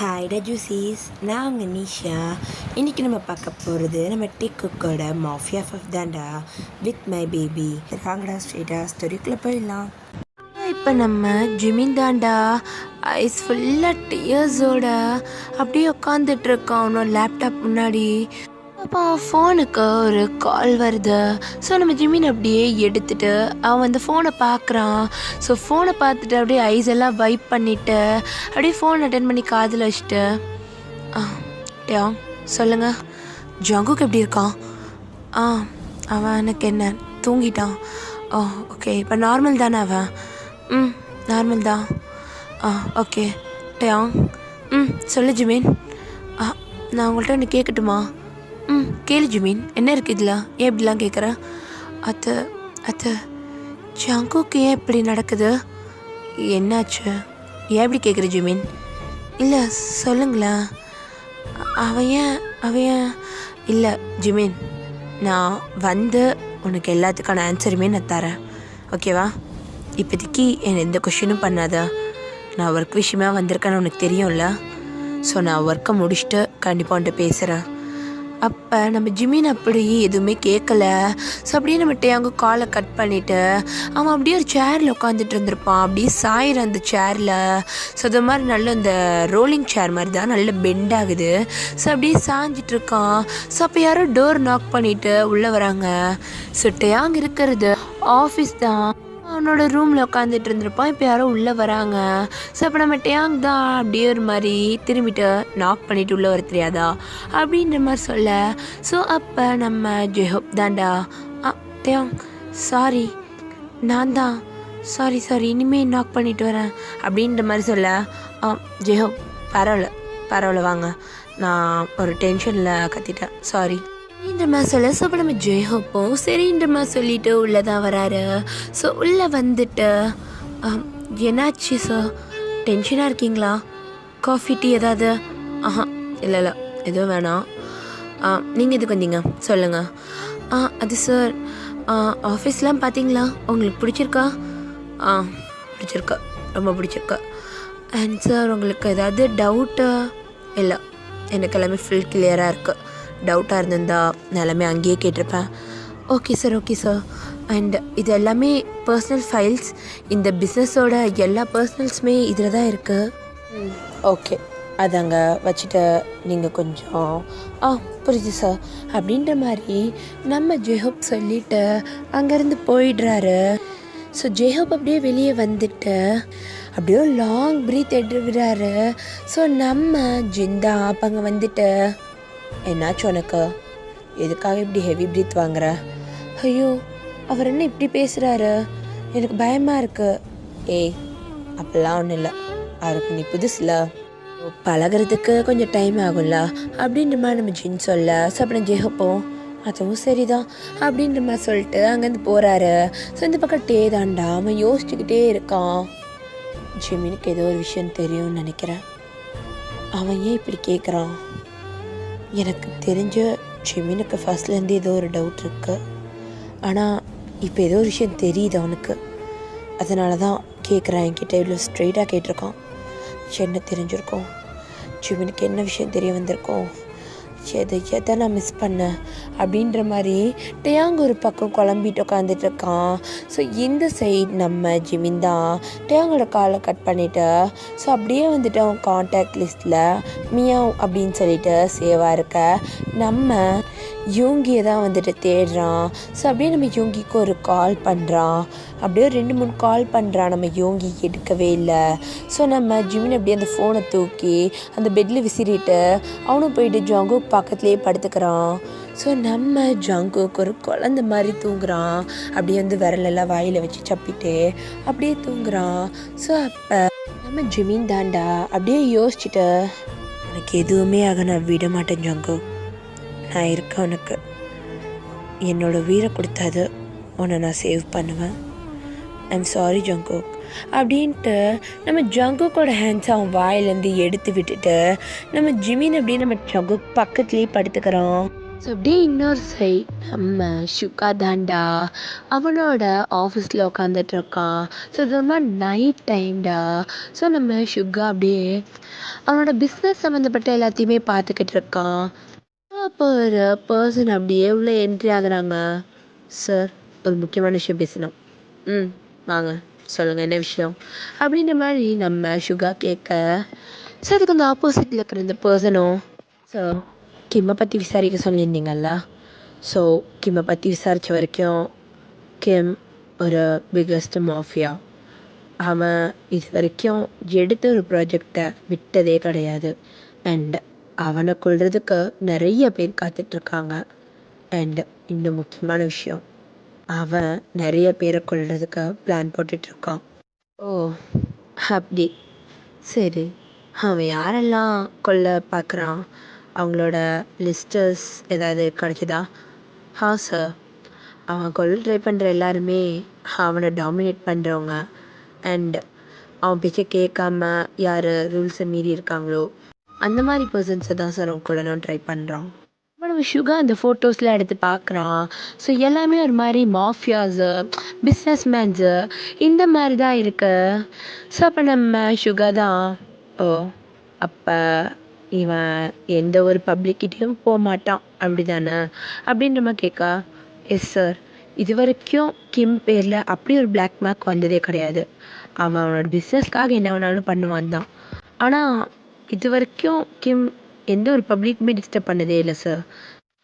Hi ஜூசிஸ், நான் உங்கள் நிஷா. இன்றைக்கி நம்ம பார்க்க போகிறது நம்ம டிக்குக்கோட மாஃபியா ஃபஃப் தாண்டா வித் மை பேபி. வாங்கடா ஸ்ட்ரெயிட்டாக ஸ்டோரிக்குள்ளே போயிடலாம். இப்போ நம்ம ஜிமின் தாண்டா ஐஸ் ஃபுல்லாக டியர்ஸோட அப்படியே உட்காந்துட்ருக்கான் அவனோட லேப்டாப் முன்னாடி. அப்போ ஃபோனுக்கு ஒரு கால் வருது. ஸோ நம்ம ஜிமின் அப்படியே எடுத்துட்டு அவன் அந்த ஃபோனை பார்க்குறான். ஸோ ஃபோனை பார்த்துட்டு அப்படியே ஐஸ் எல்லாம் வைப் பண்ணிவிட்டு அப்படியே ஃபோன் அட்டன் பண்ணி காதில் வச்சுட்டு சொல்லுங்கள், ஜங்குக்கு எப்படி இருக்கான்? அவன் எனக்கு என்ன தூங்கிட்டான். ஓகே, இப்போ நார்மல் தானே அவன்? நார்மல் தான். Okay de Jong. சொல்லு ஜிமின். நான் உங்கள்கிட்ட ஒன்று கேட்கட்டுமா? கேளு ஜிமின், என்ன இருக்குது இதில்? ஏன் இப்படிலாம் கேட்குற? அது ஜங்குக்கு ஏன் இப்படி நடக்குது? என்னாச்சு? ஏன் இப்படி கேட்குற ஜிமின்? இல்லை சொல்லுங்களேன். அவன் இல்லை ஜிமின், நான் வந்து உனக்கு எல்லாத்துக்கான ஆன்சருமே நான் தரேன், ஓகேவா? இப்போதைக்கு என்னை எந்த கொஷினும் பண்ணாத. நான் ஒர்க் விஷயமாக வந்திருக்கேன்னு உனக்கு தெரியும்ல. ஸோ நான் ஒர்க்கை முடிச்சுட்டு கண்டிப்பாக உன்கிட்ட பேசுகிறேன். அப்போ நம்ம ஜிமின் அப்படி எதுவுமே கேட்கல. ஸோ அப்படியே நம்ம டேயாங்கு காலை கட் பண்ணிவிட்டு அவன் அப்படியே ஒரு சேரில் உட்காந்துட்டு இருந்திருப்பான். அப்படியே சாயிற அந்த சேரில். ஸோ அது மாதிரி நல்ல இந்த ரோலிங் சேர் மாதிரி தான், நல்ல பெண்ட் ஆகுது. ஸோ அப்படியே சாஞ்சிட்ருக்கான். ஸோ அப்போ யாரோ டோர் நாக் பண்ணிவிட்டு உள்ளே வராங்க. ஸோ டேயாங் இருக்கிறது ஆஃபீஸ் தான். அவனோட ரூமில் உட்காந்துட்டு இருந்திருப்பான். இப்போ யாரோ உள்ளே வராங்க. ஸோ அப்போ நம்ம டேயாங் தான் அப்படியே ஒரு மாதிரி திரும்பிட்டு நாக் பண்ணிவிட்டு உள்ளே வர தெரியாதா அப்படின்ற மாதிரி சொல்ல. ஸோ அப்போ நம்ம ஜெஹோப் தாண்டா டேயாங் சாரி, நான் தான் சாரி இனிமேல் நாக் பண்ணிட்டு வரேன் அப்படின்ற மாதிரி சொல்ல. ஜெஹோப் பரவாயில்ல வாங்க, நான் ஒரு டென்ஷனில் கத்திட்டேன், சாரி இந்த மாதிரி சொல்ல. ஸோ அப்போ நம்ம ஜெய்ஹோப்பும் சரின்ற மாதிரி சொல்லிட்டு உள்ளே தான் வராரு. ஸோ உள்ளே வந்துட்டு என்னாச்சு சார், டென்ஷனாக இருக்கீங்களா? காஃபி டீ ஏதாவது? இல்லை எதுவும் வேணாம். நீங்கள் எதுக்கு வந்தீங்க சொல்லுங்கள். அது சார், ஆஃபீஸ்லாம் பார்த்தீங்களா? உங்களுக்கு பிடிச்சிருக்கா? பிடிச்சிருக்கா, ரொம்ப பிடிச்சிருக்கா. அண்ட் சார் உங்களுக்கு ஏதாவது டவுட்டு? இல்லை, எனக்கு எல்லாமே ஃபுல் கிளியராக இருக்குது. டவுட்டாக இருந்திருந்தா நான் எல்லாமே அங்கேயே கேட்டிருப்பேன். Okay sir. அண்ட் இது எல்லாமே பர்சனல் ஃபைல்ஸ். இந்த பிஸ்னஸோட எல்லா பர்சனல்ஸுமே இதில் தான் இருக்குது. ஓகே, அது அங்கே வச்சுட்டு நீங்கள் கொஞ்சம் புரியுது சார் அப்படின்ற மாதிரி நம்ம ஜெஹோப் சொல்லிவிட்டு அங்கேருந்து போயிடுறாரு. ஸோ ஜெஹோப் அப்படியே வெளியே வந்துட்டு அப்படியே லாங் ப்ரீத் எடுக்கிறாரு. ஸோ நம்ம ஜிந்தா அப்போ அங்கே வந்துட்டு என்னாச்சு உனக்கு? எதுக்காக இப்படி ஹெவி ப்ரீத் வாங்குற? ஐயோ, அவர் என்ன இப்படி பேசுகிறாரு, எனக்கு பயமாக இருக்குது. அப்படிலாம் ஒன்றும் இல்லை, அவருக்கு நீ புதுசில் பழகிறதுக்கு கொஞ்சம் டைம் ஆகும்ல அப்படின்ற மாதிரி நம்ம ஜின் சொல்ல. ஸோ அப்புறம் ஜெஹப்போம் அதுவும் சரிதான் அப்படின்ற மாதிரி சொல்லிட்டு அங்கேருந்து போகிறாரு. ஸோ இந்த பக்கம் தாண்டா அவன் யோசிச்சுக்கிட்டே இருக்கான். ஜிமினுக்கு ஏதோ ஒரு விஷயம் தெரியும்னு நினைக்கிறேன். அவன் ஏன் இப்படி கேட்குறான்? எனக்கு தெரிஞ்ச ஜிமினுக்கு ஃபர்ஸ்ட்லேருந்து ஏதோ ஒரு டவுட் இருக்குது. ஆனால் இப்போ ஏதோ ஒரு விஷயம் தெரியுது அவனுக்கு. அதனால தான் கேட்குறான், என்கிட்ட இவ்வளோ ஸ்ட்ரெயிட்டாக கேட்டிருக்கான். என்ன தெரிஞ்சிருக்கோம்? ஜிமினுக்கு என்ன விஷயம் தெரிய வந்திருக்கோம்? எதை நான் மிஸ் பண்ணேன் அப்படின்ற மாதிரி டேயாங் ஒரு பக்கம் குழம்பிட்டு உட்காந்துட்ருக்கான். ஸோ இந்த சைட் நம்ம ஜிமின் தான் டேயாங்கோட காலை கட் பண்ணிவிட்டு ஸோ அப்படியே வந்துட்டு அவன் கான்டாக்ட் லிஸ்ட்டில் மியாவ் அப்படின்னு சொல்லிட்டு சேவாக இருக்க நம்ம யூங்கியை தான் வந்துட்டு தேடுறான். ஸோ அப்படியே நம்ம யூங்கிக்கு ஒரு கால் பண்ணுறான். அப்படியே 2-3 கால் பண்ணுறான். நம்ம யோங்கி எடுக்கவே இல்லை. ஸோ நம்ம ஜிமின் அப்படியே அந்த ஃபோனை தூக்கி அந்த பெட்டில் விசிறிட்டு அவனும் போயிட்டு ஜங்குக் பக்கத்துலேயே படுத்துக்கிறான். ஸோ நம்ம ஜங்குக் ஒரு குழந்த மாதிரி தூங்குறான். அப்படியே வந்து விரலெல்லாம் வாயில் வச்சு சப்பிட்டு அப்படியே தூங்குறான். ஸோ அப்போ நம்ம ஜிமின் தாண்டா அப்படியே யோசிச்சுட்டு, உனக்கு எதுவுமே ஆக நான் விட மாட்டேன் ஜங்குக், நான் இருக்கேன் உனக்கு, என்னோடய உயிரை கொடுத்தாது உன்னை நான் சேவ் பண்ணுவேன், ஐம் சாரி ஜங்குக் அப்படின்ட்டு நம்ம ஜங்குக்கோட ஹேண்ட்ஸ் அவன் வாயிலேருந்து எடுத்து விட்டுட்டு நம்ம ஜிமின் அப்படியே நம்ம ஜங்குக் பக்கத்துலேயே படுத்துக்கிறோம். ஸோ அப்படியே இன்னொரு சைட் நம்ம சுகா தாண்டா அவனோட ஆஃபீஸில் உட்காந்துட்ருக்கான். ஸோ இது ஒரு மாதிரி நைட் டைம்டா. ஸோ நம்ம சுகா அப்படியே அவனோட பிஸ்னஸ் சம்மந்தப்பட்ட எல்லாத்தையுமே பார்த்துக்கிட்டு இருக்கான். அப்போ ஒரு பர்சன் அப்படியே உள்ள என்ட்ரி ஆகுறாங்க. சார், ஒரு முக்கியமான விஷயம் பேசணும். வாங்க சொல்லுங்கள், என்ன விஷயம் அப்படின்ற மாதிரி நம்ம சுகா கேட்க, ஸோ அதுக்கு அந்த ஆப்போசிட்டில் இருக்கிற இந்த பர்சனும், ஸோ கிம்மை பற்றி விசாரிக்க சொல்லியிருந்தீங்கல்ல. ஸோ கிம்மை பற்றி விசாரித்த வரைக்கும் கிம் ஒரு பிக்கஸ்ட் மாஃபியா. அவன் இது வரைக்கும் எடுத்த ஒரு ப்ராஜெக்டை விட்டதே கிடையாது. அண்ட் அவனை கொள்றதுக்கு நிறைய பேர் காத்துட்ருக்காங்க. அண்ட் இன்னும் முக்கியமான விஷயம், அவன் நிறைய பேரை கொள்றதுக்கு பிளான் போட்டுட்ருக்கான். ஓ, அப்படி சரி. அவன் யாரெல்லாம் கொல்ல பார்க்குறான், அவங்களோட லிஸ்டர்ஸ் ஏதாவது கிடைக்குதா? சார், அவன் கொல்ல ட்ரை பண்ணுற எல்லாருமே அவனை டாமினேட் பண்ணுறவங்க. அண்ட் அவன் பேச்சை கேட்காம யார் ரூல்ஸை மீறி இருக்காங்களோ அந்த மாதிரி பர்சன்ஸை தான் சார் அவன் கொல்லணும்னு ட்ரை பண்ணுறான். இப்போ நம்ம சுகா அந்த ஃபோட்டோஸ்லாம் எடுத்து பார்க்குறான். ஸோ எல்லாமே ஒரு மாதிரி மாஃபியாஸு, பிஸ்னஸ் மேன்ஸு இந்த மாதிரி தான் இருக்கு. ஸோ அப்போ நம்ம சுகா தான், ஓ அப்போ இவன் எந்த ஒரு பப்ளிக்கிட்டையும் போக மாட்டான் அப்படி தானே அப்படின்ற மாதிரி கேட்கா. எஸ் சார், இது வரைக்கும் கிம் பேரில் அப்படி ஒரு பிளாக் மார்க் வந்ததே கிடையாது. அவன் அவனோட பிஸ்னஸ்க்காக என்ன வேணாலும் பண்ணுவான் தான். ஆனால் இது வரைக்கும் கிம் எந்த ஒரு பப்ளிக்குமே டிஸ்டர்ப் பண்ணதே இல்லை சார்.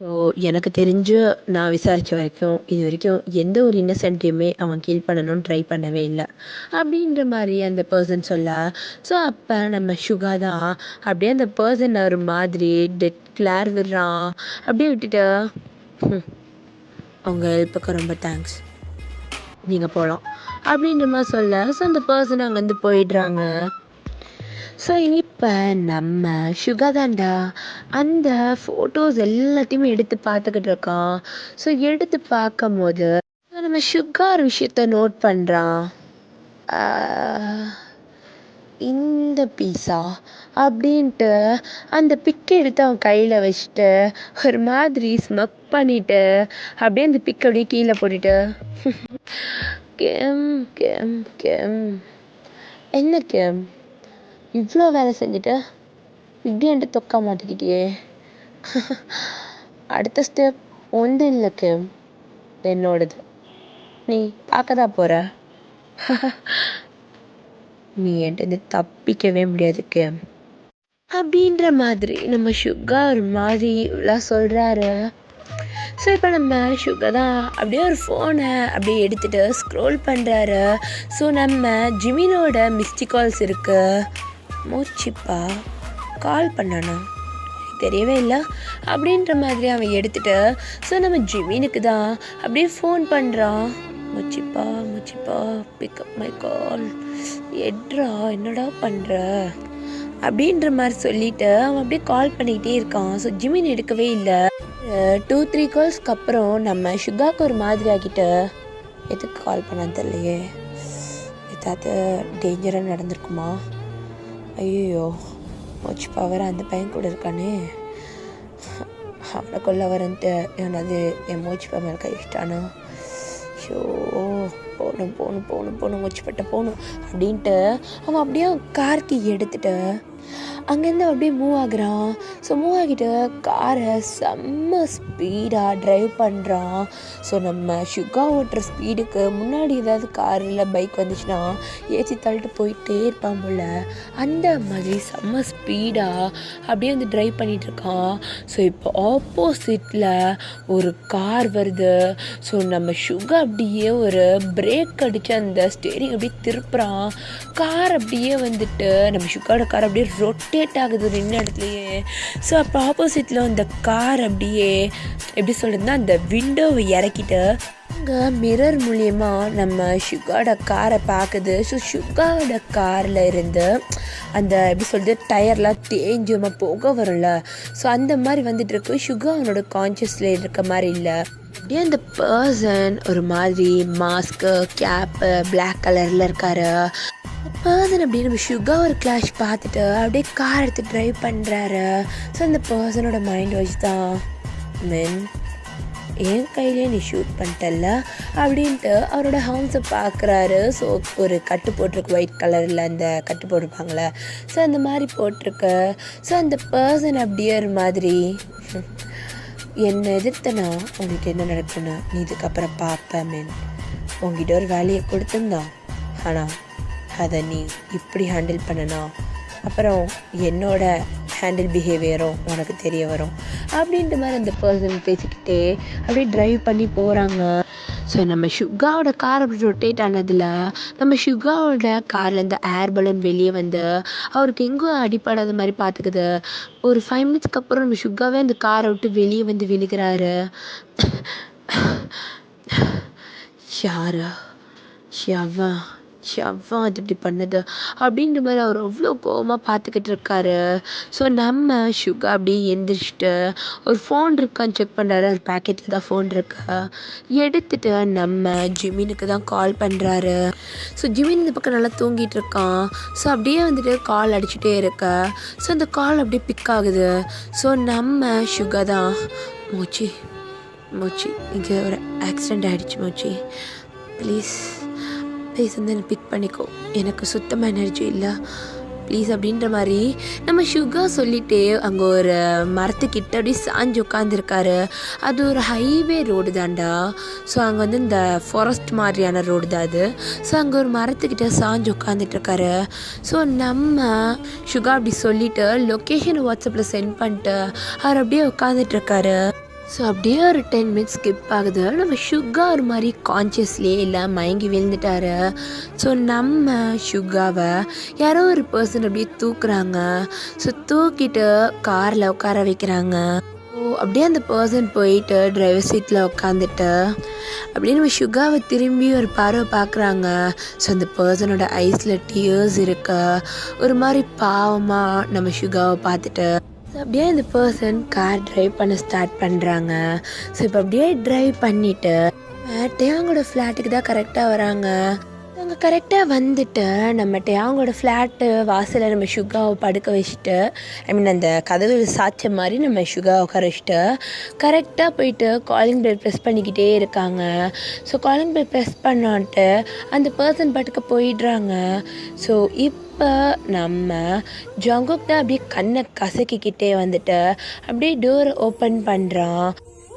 ஸோ எனக்கு தெரிஞ்சு நான் விசாரித்த வரைக்கும் இது வரைக்கும் எந்த ஒரு இன்னசென்ட்டையுமே அவன் கீல் பண்ணணும்னு ட்ரை பண்ணவே இல்லை அப்படின்ற மாதிரி அந்த பர்சன் சொல்ல. ஸோ அப்போ நம்ம சுகா தான் அப்படியே அந்த பர்சன் ஒரு மாதிரி டெட் கிளார் விடுறான். அப்படியே விட்டுட்டு, அவங்க ஹெல்ப்புக்கு ரொம்ப தேங்க்ஸ், நீங்கள் போகலாம் அப்படின்ற மாதிரி சொல்ல. ஸோ அந்த பர்சன் அங்கேருந்து போயிடுறாங்க. ஸோ இப்போ நம்ம சுகா தாண்டா அந்த ஃபோட்டோஸ் எல்லாத்தையுமே எடுத்து பார்த்துக்கிட்டு இருக்கான். ஸோ எடுத்து பார்க்கும் போது நம்ம சுகா ஒரு விஷயத்த நோட் பண்ணுறான். இந்த பீஸா அப்படின்ட்டு அந்த பிக்கை எடுத்து அவன் கையில் வச்சுட்டு ஒரு மாதிரி ஸ்மக் பண்ணிவிட்டு அப்படியே அந்த பிக்கை அப்படியே கீழே போட்டுட்டு, கெம் கெம் கெம், என்ன கெம் இவ்வளோ வேலை செஞ்சுட்டு இப்படி என்கிட்ட தொக்க மாட்டேங்கிட்டியே. அடுத்த ஸ்டெப் ஒன்றும் இல்லை கெம், என்னோடது நீ பார்க்க தான் போகிற. நீ என்கிட்ட தப்பிக்கவே முடியாது கெம் அப்படின்ற மாதிரி நம்ம சுகா ஒரு மாதிரி இவ்வளோ சொல்கிறாரு. ஸோ இப்போ நம்ம சுகா தான் அப்படியே ஒரு ஃபோனை அப்படியே எடுத்துகிட்டு ஸ்க்ரோல் பண்ணுறாரு. ஸோ நம்ம ஜிமினோட மிஸ்டு கால்ஸ் இருக்குது. மூச்சிப்பா கால் பண்ணானா தெரியவே இல்லை அப்படின்ற மாதிரி அவன் எடுத்துகிட்டு, ஸோ நம்ம ஜிமினுக்கு தான் அப்படியே ஃபோன் பண்ணுறான். மூச்சிப்பா மூச்சிப்பா பிக்கப் மை கால், எட்ரா என்னடா பண்ணுற அப்படின்ற மாதிரி சொல்லிவிட்டு அவன் அப்படியே கால் பண்ணிக்கிட்டே இருக்கான். ஸோ ஜிமின் எடுக்கவே இல்லை. 2-3 கால்ஸ்க்கு அப்புறம் நம்ம சுகாக்கு ஒரு மாதிரி ஆகிட்டு, எதுக்கு கால் பண்ணான்னு தெரியலையே, ஏதாவது டேஞ்சராக நடந்திருக்குமா, ஐயோ மூச்சு பவர் அந்த பையன் கூட இருக்கானே, அவனை கொல்ல வரன்ட்டு எவனாவது என் மூச்சுப்பா மேலே கை வச்சிட்டானா, ஷோ போகணும் போகணும் போகணும் போகணும் மூச்சுப்பட்ட போகணும் அப்படின்ட்டு அவன் அப்படியே கார்க்கு எடுத்துட்டு அங்கேருந்து அப்படியே மூவ் ஆகுறான். ஸோ மூவ் ஆகிட்டு காரை செம்ம ஸ்பீடாக ட்ரைவ் பண்ணுறான். ஸோ நம்ம சுகா ஓட்டுற ஸ்பீடுக்கு முன்னாடி ஏதாவது கார் இல்லை பைக் வந்துச்சுன்னா ஏற்றி தள்ளிட்டு போயிட்டே இருப்பான் போல். அந்த மாதிரி செம்ம ஸ்பீடாக அப்படியே வந்து ட்ரைவ் பண்ணிகிட்ருக்கான். ஸோ இப்போ ஆப்போசிட்டில் ஒரு கார் வருது. ஸோ நம்ம சுகா அப்படியே ஒரு பிரேக் அடித்து அந்த ஸ்டேரிங் அப்படியே திருப்புறான். கார் அப்படியே வந்துட்டு நம்ம சுகாவோட கார் அப்படியே ரொட்டேட் ஆகுது ஒரு இன்ன இடத்துலையே. ஸோ அப்போ ஆப்போசிட்டில் அந்த கார் அப்படியே எப்படி சொல்கிறதுனா அந்த விண்டோவை இறக்கிட்டு அங்கே மிரர் மூலியமா நம்ம சுகாவோட காரை பார்க்குது. ஸோ சுகாவோட காரில் இருந்து அந்த எப்படி சொல்கிறது டயர்லாம் தேஞ்சுமா புகை வரும்ல, ஸோ அந்த மாதிரி வந்துட்டுருக்கு. சுகா அவனோட கான்ஷியஸில் இருக்க மாதிரி இல்லை. அப்படியே அந்த பர்சன் ஒரு மாதிரி மாஸ்க்கு கேப்பு பிளாக் கலரில் இருக்காரு. பர்சன் அப்படியே நம்ம சுகா ஒரு கிளாஷ் பார்த்துட்டு அப்படியே கார் எடுத்து ட்ரைவ் பண்ணுறாரு. ஸோ அந்த பர்சனோட மைண்ட் வாய்ஸ் தான், மென் என் கையிலே நீ ஷூட் பண்ணிட்டல அப்படின்ட்டு அவரோட ஹார்ம்ஸை பார்க்குறாரு. ஸோ ஒரு கட்டு போட்டிருக்கு, ஒயிட் கலரில் அந்த கட்டு போட்டிருப்பாங்களே, ஸோ அந்த மாதிரி போட்டிருக்கு. ஸோ அந்த பர்சன் அப்படியே ஒரு மாதிரி என்னை எதிர்த்தனா உனக்கு என்ன நடக்குன்னு நீ இதுக்கப்புறம் பார்ப்பேன் மென். உங்ககிட்ட ஒரு வேலையை கொடுத்துருந்தான், ஆனால் அதை நீ இப்படி ஹேண்டில் பண்ணனா அப்புறம் என்னோட ஹேண்டில் பிஹேவியரும் உனக்கு தெரிய வரும் அப்படின்ற மாதிரி அந்த பர்சன் பேசிக்கிட்டே அப்படியே ட்ரைவ் பண்ணி போகிறாங்க. ஸோ நம்ம ஷுகாவோட கார் அப்படி ரொட்டேட் ஆனதில் நம்ம ஷுகாவோட கார்லேருந்து ஏர் பலூன் வெளியே வந்து அவருக்கு எங்கேயும் அடிப்படாத மாதிரி பார்த்துக்குது. ஒரு 5 மினிட்ஸ்க்கு அப்புறம் நம்ம ஷுகாவே அந்த காரை விட்டு வெளியே வந்து விழுகிறாரு. யாரா ஷவன் ஷவன் அது இப்படி பண்ணது அப்படின்ற மாதிரி அவர் அவ்வளோ கோவமாக பார்த்துக்கிட்டு இருக்காரு. ஸோ நம்ம ஷுகா அப்படியே எந்திரிச்சிட்டு ஒரு ஃபோன் இருக்கான்னு செக் பண்ணுறாரு. அந்த பேக்கெட்டில் தான் ஃபோன் இருக்கு. எடுத்துட்டு நம்ம ஜிமினுக்கு தான் கால் பண்ணுறாரு. ஸோ ஜிமின் இந்த பக்கம் நல்லா தூங்கிட்டு இருக்கான். ஸோ அப்படியே வந்துட்டு கால் அடிச்சுட்டே இருக்க. ஸோ அந்த கால் அப்படியே பிக் ஆகுது. ஸோ நம்ம ஷுகா தான் மோச்சி இங்கே ஒரு ஆக்சிடெண்ட் ஆகிடுச்சு மோச்சி, ப்ளீஸ் வந்து என்னை பிக் பண்ணிக்கோ, எனக்கு சுத்தமாக எனர்ஜி இல்லை ப்ளீஸ் அப்படின்ற மாதிரி நம்ம ஷுகா சொல்லிகிட்டே அங்கே ஒரு மரத்துக்கிட்ட அப்படியே சாஞ்சு உட்காந்துருக்காரு. அது ஒரு ஹைவே ரோடு தான்டா. ஸோ அங்கே வந்து இந்த ஃபாரஸ்ட் மாதிரியான ரோடு தான் அது. ஸோ அங்கே ஒரு மரத்துக்கிட்ட சாஞ்சு உட்காந்துட்ருக்காரு. ஸோ நம்ம ஷுகா அப்படி சொல்லிவிட்டு லொக்கேஷனை வாட்ஸ்அப்பில் சென்ட் பண்ணிட்டு அவர் அப்படியே உட்காந்துட்ருக்காரு. ஸோ அப்படியே ஒரு 10 மினிட்ஸ் ஸ்கிப் ஆகுது. நம்ம ஷுகா ஒரு மாதிரி கான்ஷியஸ்லேயே இல்லை, மயங்கி விழுந்துட்டாரு. ஸோ நம்ம ஷுகாவை யாரோ ஒரு பர்சன் அப்படியே தூக்குறாங்க. ஸோ தூக்கிட்டு காரில் உட்கார வைக்கிறாங்க. ஸோ அப்படியே அந்த பர்சன் போயிட்டு டிரைவர் சீட்டில் உட்காந்துட்டு அப்படியே நம்ம ஷுகாவை திரும்பி ஒரு பார்வை பார்க்குறாங்க. ஸோ அந்த பர்சனோட ஐஸில் டியர்ஸ் இருக்கு. ஒரு மாதிரி பாவமாக நம்ம ஷுகாவை பார்த்துட்டு அப்படியே அந்த பர்சன் கார் ட்ரைவ் பண்ண ஸ்டார்ட் பண்ணுறாங்க. ஸோ இப்போ அப்படியே ட்ரைவ் பண்ணிவிட்டு டேங்கோட ஃப்ளாட்டுக்கு தான் கரெக்டாக வராங்க. அங்கே கரெக்டாக வந்துட்டு நம்ம டேங்கோட ஃப்ளாட்டு வாசலில் நம்ம ஷுகாவை படுக்க வச்சுட்டு அந்த கதவு சாய்ச்ச மாதிரி நம்ம ஷுகாவை உட்கார வச்சுட்டு கரெக்டாக போயிட்டு காலிங் பெல் ப்ரெஸ் பண்ணிக்கிட்டே இருக்காங்க. ஸோ காலிங் பெல் ப்ரெஸ் பண்ணான்ட்டு அந்த பர்சன் படுக்க போயிடுறாங்க. ஸோ இப்போ நம்ம ஜங்குக் தான் அப்படியே கண்ணை கசக்கிக்கிட்டே வந்துட்டு அப்படியே டோர் ஓப்பன் பண்ணுறான்.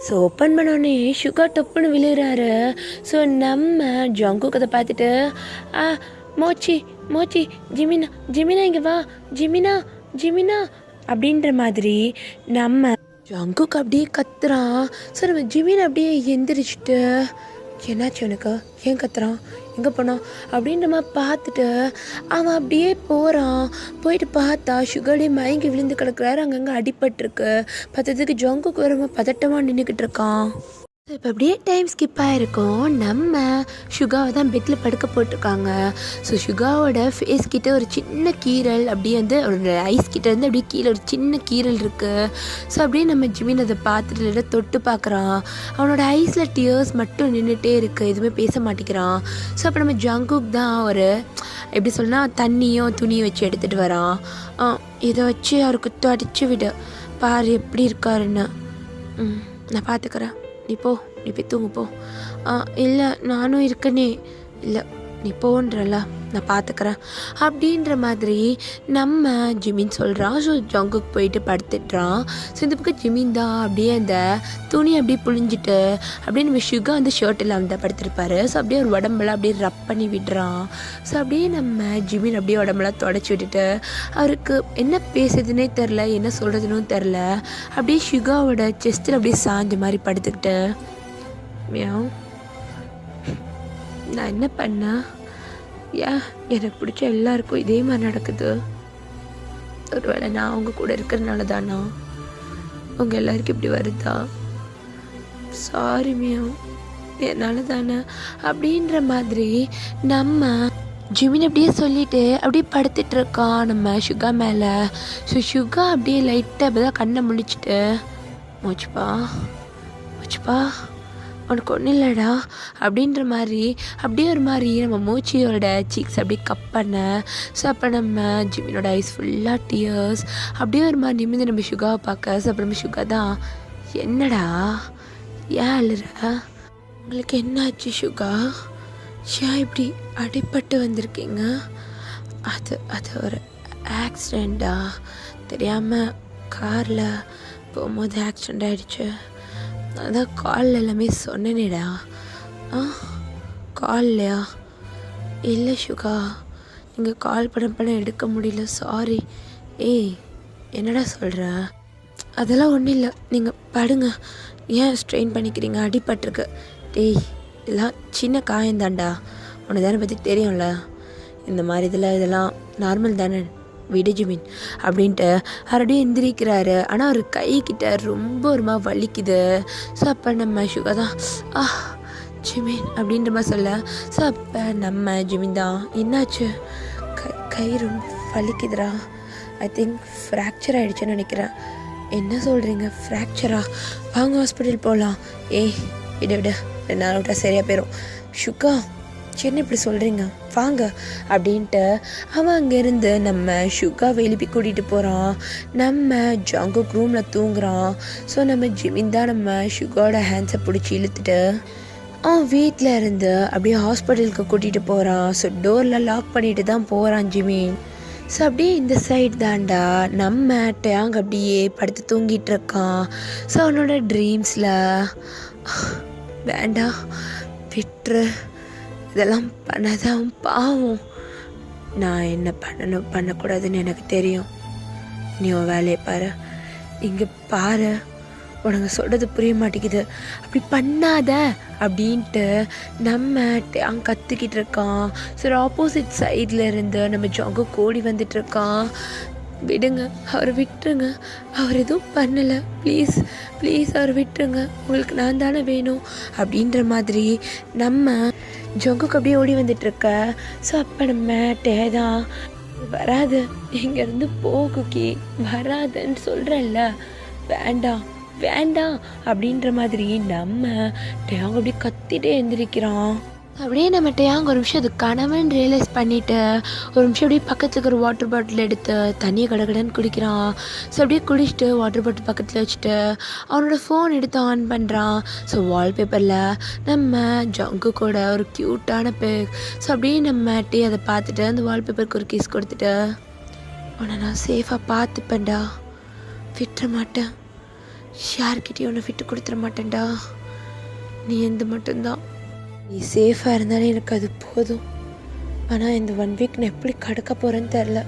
ஸோ ஓப்பன் பண்ணோடனே ஷுகா டப்புன்னு விழுகிறாரு. ஸோ நம்ம ஜங்குக் அதை பார்த்துட்டு மோச்சி ஜிமினா இங்கே வா, ஜிமினா அப்படின்ற மாதிரி நம்ம ஜங்குக் அப்படியே கத்துறான். ஸோ நம்ம ஜிமின் அப்படியே எந்திரிச்சிட்டு என்னாச்சு உனக்கு, ஏன் கத்துறான், எங்கே போனான் அப்படின்ற மாதிரி பார்த்துட்டு அவன் அப்படியே போகிறான். போயிட்டு பார்த்தா ஷுகர்லேயே மயங்கி விழுந்து கிடக்குறாரு. அங்கங்கே அடிபட்டிருக்கு. பத்ததுக்கு ஜங்குக்கு வரமா பதட்டமாக நின்றுக்கிட்டு இருக்கான். இப்போ அப்படியே டைம் ஸ்கிப் ஆகிருக்கும். நம்ம ஷுகாவை தான் பெட்டில் படுக்க போட்டிருக்காங்க. ஸோ ஷுகாவோட ஃபேஸ் கிட்ட ஒரு சின்ன கீரல் அப்படியே வந்து அவரோட ஐஸ் கிட்ட இருந்து அப்படியே கீழே ஒரு சின்ன கீரல் இருக்குது. ஸோ அப்படியே நம்ம ஜிமின் அதை பார்த்துட்டு தொட்டு பார்க்குறான். அவனோட ஐஸில் டியர்ஸ் மட்டும் நின்றுட்டே இருக்குது, எதுவுமே பேச மாட்டேங்கிறான். ஸோ அப்போ நம்ம ஜங்குக் தான் ஒரு எப்படி சொன்னால் தண்ணியும் துணியும் வச்சு எடுத்துகிட்டு வரான். இதை வச்சு அவருக்கு அடிச்சு விடு, பாரு எப்படி இருக்காருன்னு. நான் பார்த்துக்கிறேன், நீ போய் தூங்கு போ. இல்லை நானும் இருக்கனே, இல்லை நீ போன்றல, நான் பார்த்துக்கிறேன் அப்படின்ற மாதிரி நம்ம ஜிமின் சொல்கிறான். ஸோ ஜங்குக்கு போயிட்டு படுத்துட்டுறான். ஸோ இந்த பக்கம் ஜிமின் தான் அப்படியே அந்த துணி அப்படியே புழிஞ்சிட்டு அப்படியே நம்ம ஷுகா வந்து ஷர்ட்டில் வந்து படுத்திருப்பாரு. ஸோ அப்படியே ஒரு உடம்பெல்லாம் அப்படியே ரப் பண்ணி விடுறான். ஸோ அப்படியே நம்ம ஜிமின் அப்படியே உடம்பெல்லாம் தொடச்சி விட்டுட்டு அவருக்கு என்ன பேசுறதுனே தெரில, என்ன சொல்கிறதுன்னு தெரில, அப்படியே ஷுகாவோட செஸ்ட்டில் அப்படியே சாஞ்ச மாதிரி படுத்துக்கிட்டு மியாவ் நான் என்ன பண்ணேன், ஏன் எனக்கு பிடிச்ச எல்லாருக்கும் இதே மாதிரி நடக்குது, ஒருவேளை நான் அவங்க கூட இருக்கிறதுனால தானா, உங்கள் எல்லாருக்கும் இப்படி வருதா, சாரி மியாவ் என்னால் தானே அப்படின்ற மாதிரி நம்ம ஜிமின் அப்படியே சொல்லிட்டு அப்படியே படுத்துட்டு இருக்கான் நம்ம ஷுகா மேலே. ஸோ ஷுகா அப்படியே லைட்டாக அப்போ தான் கண்ணை முழிச்சிட்டு மோச்சுப்பா உனக்கு ஒன்றும் இல்லைடா அப்படின்ற மாதிரி அப்படியே ஒரு மாதிரி நம்ம மூச்சியோட சீக்ஸ் அப்படியே கப் பண்ண. ஸோ அப்போ நம்ம ஜிமினோட ஐஸ் ஃபுல்லாக டியர்ஸ் அப்படியே ஒரு மாதிரி நிமிந்து நம்ம ஷுகாவை பார்க்க. ஸோ அப்போ நம்ம ஷுகா தான் என்னடா ஏன் அழுற? உங்களுக்கு என்ன ஆச்சு சுகா? ஏன் இப்படி அடிபட்டு வந்திருக்கீங்க? அது அது ஒரு ஆக்சிடெண்ட்டா? தெரியாமல் காரில் போகும்போது ஆக்சிடெண்ட் ஆகிடுச்சு. அதான் காலில் எல்லாமே சொன்னேனேடா. கால்லையா? இல்லை சுகா, நீங்கள் கால் பண்ண எடுக்க முடியல, சாரி. ஏய், என்னடா சொல்கிற? அதெல்லாம் ஒன்றும் இல்லை, நீங்கள் படுங்க. ஏன் ஸ்ட்ரெயின் பண்ணிக்கிறீங்க? அடிபட்டிருக்கு. டேய், இதெல்லாம் சின்ன காயந்தாண்டா, உன்னை தானே பற்றி தெரியும்ல. இந்த மாதிரி இதெல்லாம் நார்மல் தானே, விடு ஜிமின் அப்படின்ட்டு மறுபடியும் எந்திரிக்கிறாரு. ஆனால் அவர் கைக்கிட்ட ரொம்ப ஒரு வலிக்குது. ஸோ அப்போ நம்ம சுகா தான் ஜிமின் அப்படின்ற மாதிரி சொல்ல, ஸோ அப்போ நம்ம ஜிமின் தான் என்னாச்சு? கை ரொம்ப வலிக்குதுரா, ஐ திங்க் ஃப்ராக்சர் ஆகிடுச்சுன்னு நினைக்கிறேன். என்ன சொல்கிறீங்க? ஃப்ராக்சரா? வாங்க ஹாஸ்பிட்டல் போகலாம். ஏய், விட 2 நாள் விட்டா சரியாக போயிடும். சுகா, என்ன இப்படி சொல்கிறீங்க? வாங்க அப்படின்ட்டு அவன் அங்கேருந்து நம்ம சுகாவை எழுப்பி கூட்டிகிட்டு போகிறான். நம்ம ஜங்குக் ரூமில் தூங்குறான். ஸோ நம்ம ஜிமின் தான் நம்ம சுகாவோட ஹேண்ட்ஸை பிடிச்சி இழுத்துட்டு அவன் வீட்டில் இருந்து அப்படியே ஹாஸ்பிட்டலுக்கு கூட்டிகிட்டு போகிறான். ஸோ டோரில் லாக் பண்ணிட்டு தான் போகிறான் ஜிமின். ஸோ அப்படியே இந்த சைடு தாண்டா நம்ம டேங் அப்படியே படுத்து தூங்கிட்டு இருக்கான். ஸோ அவனோட ட்ரீம்ஸில் வேண்டாம் விட்டுரு, இதெல்லாம் பண்ணாதான் பாவம். நான் என்ன பண்ணணும் பண்ணக்கூடாதுன்னு எனக்கு தெரியும். நீ உன் வேலையை பாரு, இங்கே பாரு, உனக்கு சொல்கிறது புரிய மாட்டேங்குது, அப்படி பண்ணாத அப்படின்ட்டு நம்ம அங்கே கற்றுக்கிட்டு இருக்கான். சரி, ஆப்போசிட் சைடில் இருந்து நம்ம ஜாங்க கோடி வந்துட்டுருக்கான். விடுங்க, அவரை விட்டுருங்க, அவர் எதுவும் பண்ணலை, ப்ளீஸ் ப்ளீஸ் அவரை விட்டுருங்க, உங்களுக்கு நான் தானே வேணும் அப்படின்ற மாதிரி நம்ம ஜங்குக்கு அப்படியே ஓடி வந்துட்டுருக்க. ஸோ அப்போ நம்ம தான் வராது, இங்கேருந்து போகுக்கி வராதுன்னு சொல்கிறேன்ல, வேண்டாம் வேண்டாம் அப்படின்ற மாதிரி நம்ம டேங் அப்படியே கத்திட்டே எழுந்திரிக்கிறான். அப்படியே நம்ம டேங் ஒரு நிமிஷம் அது கனவுன்னு ரியலைஸ் பண்ணிவிட்டு ஒரு நிமிஷம் அப்படியே பக்கத்தில் இருக்கிற வாட்டர் பாட்டில் எடுத்து தண்ணியை கடகடன்னு குடிக்கிறான். ஸோ அப்படியே குடிச்சிட்டு வாட்டர் பாட்டில் பக்கத்தில் வச்சுட்டு அவனோட ஃபோன் எடுத்து ஆன் பண்ணுறான். ஸோ வால்பேப்பரில் நம்ம ஜங்கு கூட ஒரு க்யூட்டான பிக். ஸோ அப்படியே நம்ம அதை பார்த்துட்டு அந்த வால்பேப்பருக்கு ஒரு கிஸ் கொடுத்துட்டு, உன்னை நான் சேஃபாக பார்த்துப்பேன்டா, விட்டுற மாட்டேன், யார்கிட்டையும் ஒன்று விட்டு கொடுத்துட மாட்டேன்டா, நீ எந்த மட்டும்தான், நீ சேஃபாக இருந்தாலும் எனக்கு அது போதும். ஆனால் இந்த 1 வீக் நான் எப்படி கடக்க போகிறேன்னு தெரில.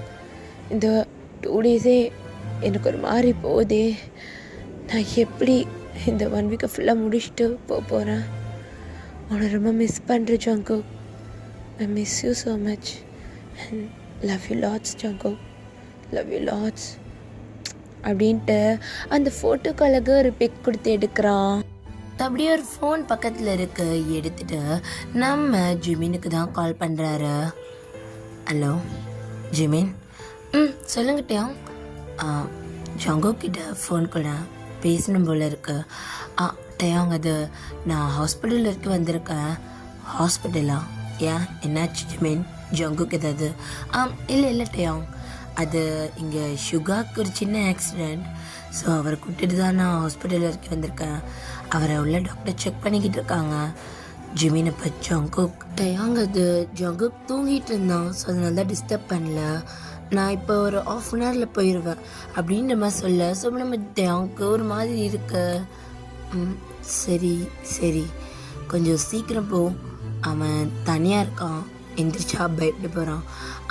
இந்த 2 டேஸே எனக்கு ஒரு மாதிரி போதே. நான் எப்படி இந்த 1 வீக்கை ஃபுல்லாக முடிச்சுட்டு போகிறேன்? உன்னை ரொம்ப மிஸ் பண்ணுறேன் Jungkook. I miss you so much and love you lots Jungkook, love you lots அப்படின்ட்டு அந்த ஃபோட்டோக்கு அழகு ஒரு பிக் கொடுத்து எடுக்கிறான். அப்படியே ஒரு ஃபோன் பக்கத்தில் இருக்க எடுத்துட்டு நம்ம ஜிமினுக்கு தான் கால் பண்ணுறாரு. Hello Jimin. சொல்லுங்கட்டியா? ஜங்குக் கிட்ட ஃபோன் கூட பேசணும் போல இருக்கு. டேயாங், அது நான் ஹாஸ்பிட்டலில் இருக்க வந்திருக்கேன். ஹாஸ்பிட்டலா? ஏன், என்னாச்சு ஜிமின்? ஜங்குக் ஏதாவது? இல்லை டேயாங், அது இங்கே சுகாக்கு ஒரு சின்ன ஆக்சிடெண்ட். ஸோ அவரை கூட்டிட்டு தான் நான் ஹாஸ்பிட்டலில் இருக்க வந்திருக்கேன். அவரை உள்ள டாக்டர் செக் பண்ணிக்கிட்டு இருக்காங்க. ஜிமினை இப்போ ஜங்குக் டேயாங், அது ஜங்குக் தூங்கிட்டு இருந்தான். ஸோ அதனால தான் டிஸ்டர்ப் பண்ணல. நான் இப்போ ஒரு 1/2 அன் ஹவரில் போயிடுவேன் அப்படின்ற மாதிரி சொல்ல. ஸோ நம்ம டேயாங்க்கு ஒரு மாதிரி இருக்கு. சரி கொஞ்சம் சீக்கிரம் போ, அவன் தனியாக இருக்கான், எந்திரிச்சா பயப்பட போகிறான்,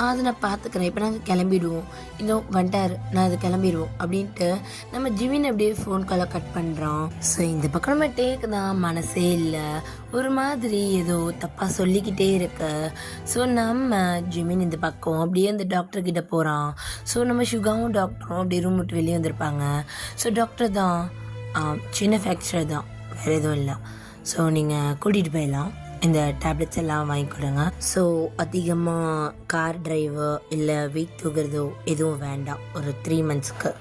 அதை நான் பார்த்துக்கிறேன், இப்போ நாங்கள் கிளம்பிடுவோம், இன்னும் வந்துட்டார், நான் அது கிளம்பிடுவோம் அப்படின்ட்டு நம்ம ஜிமின் அப்படியே ஃபோன் காலை கட் பண்ணுறான். ஸோ இந்த பக்கம் நம்ம டேக்கு தான் மனசே இல்லை, ஒரு மாதிரி ஏதோ தப்பாக சொல்லிக்கிட்டே இருக்கு. ஸோ நம்ம ஜிமின் இந்த பக்கம் அப்படியே அந்த டாக்டர்கிட்ட போகிறான். ஸோ நம்ம சுகாவும் டாக்டரும் அப்படியே ரூம் விட்டு வெளியே வந்திருப்பாங்க. ஸோ டாக்டர் தான் சின்ன ஃப்ராக்சர் தான், வேறு எதுவும் இல்லை, ஸோ நீங்கள் கூட்டிகிட்டு போயிடலாம், இந்த டேப்லெட்ஸ் எல்லாம் வாங்கி கொடுங்க. ஸோ அதிகமாக கார் டிரைவர் இல்லை வெயிட் தூக்குறதோ எதுவும் வேண்டாம் ஒரு 3 மந்த்ஸ்க்கு,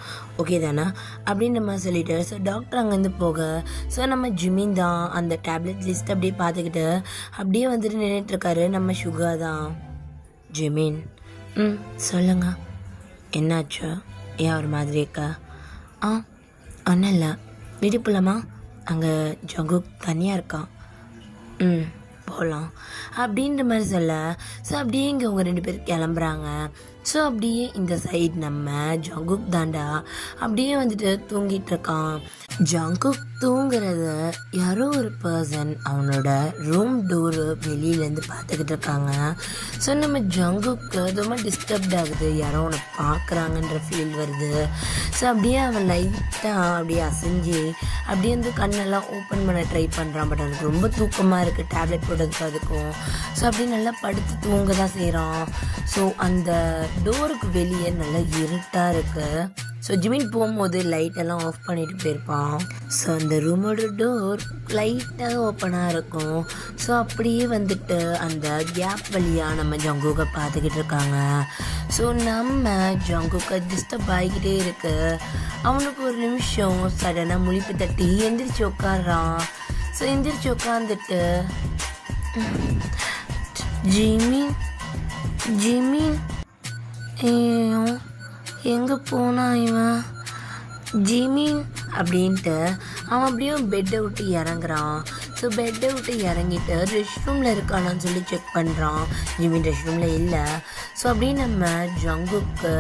ஓகே தானே அப்படின்ற மாதிரி சொல்லிட்டு ஸோ டாக்டர் அங்கேருந்து போக ஸோ நம்ம ஜிமின் தான் அந்த டேப்லெட் லிஸ்ட் அப்படியே பார்த்துக்கிட்டு அப்படியே வந்துட்டு நின்றுட்டுருக்காரு. நம்ம சுகா தான். ஜிமின், சொல்லுங்க, என்னாச்சு, ஏன் ஒரு மாதிரி இருக்கா? ஒன்றும் இல்லை, வீட்டுக்கு போகலாமா? அங்கே ஜங்குக் தனியாக இருக்கான். ம், போகலாம் அப்படின்ற மாதிரி சொல்ல. ஸோ அப்படியே இங்கே அவங்க 2 பேர் கிளம்புறாங்க. ஸோ அப்படியே இந்த சைட் நம்ம ஜங்குக் தாண்டா அப்படியே வந்துட்டு தூங்கிட்டு இருக்கான். ஜங்குக் தூங்குறத யாரோ ஒரு பர்சன் அவனோட ரூம் டோரு வெளியிலேருந்து பார்த்துக்கிட்டு இருக்காங்க. ஸோ நம்ம ஜங்குக்கு ரொம்ப டிஸ்டர்ப்ட் ஆகுது, யாரோ அவனை பார்க்குறாங்கன்ற ஃபீல் வருது. ஸோ அப்படியே அவன் லைட்டாக அப்படியே அசைஞ்சு அப்படியே வந்து கண்ணெல்லாம் ஓப்பன் பண்ண ட்ரை பண்ணுறான். பட் அவனுக்கு ரொம்ப தூக்கமாக இருக்குது டேப்லெட் போட்டதுக்கு அதுக்கும். ஸோ அப்படியே நல்லா படுத்து தூங்க தான் செய்கிறான். ஸோ அந்த டோருக்கு வெளியே நல்லா இருட்டாக இருக்குது. ஸோ ஜிமின் போகும்போது லைட்டெல்லாம் ஆஃப் பண்ணிட்டு போயிருப்பான். ஸோ அந்த ரூமோட டோர் லைட்டாக ஓப்பனாக இருக்கும். ஸோ அப்படியே வந்துட்டு அந்த கேப் வழியாக நம்ம ஜங்குக்கை பார்த்துக்கிட்டு இருக்காங்க. ஸோ நம்ம ஜங்குக்கை டிஸ்டர்ப் ஆகிக்கிட்டே இருக்கு. அவனுக்கு ஒரு நிமிஷம் சடனாக முழிப்பு தட்டி எந்திரிச்சு உட்காடுறான். ஸோ எந்திரிச்சு உட்காந்துட்டு ஜிமின் ஜிமின் ஐயோ எங்கே போனா இவன் ஜிமின் அப்படின்ட்டு அவன் அப்படியே பெட்டை விட்டு இறங்குறான். ஸோ பெட்டை விட்டு இறங்கிட்டு ரெஸ்ட் ரூமில் இருக்கானான்னு சொல்லி செக் பண்ணுறான். ஜிமின் ரெஸ்ட் ரூமில் இல்லை. ஸோ அப்படியே நம்ம ஜங்குக்கு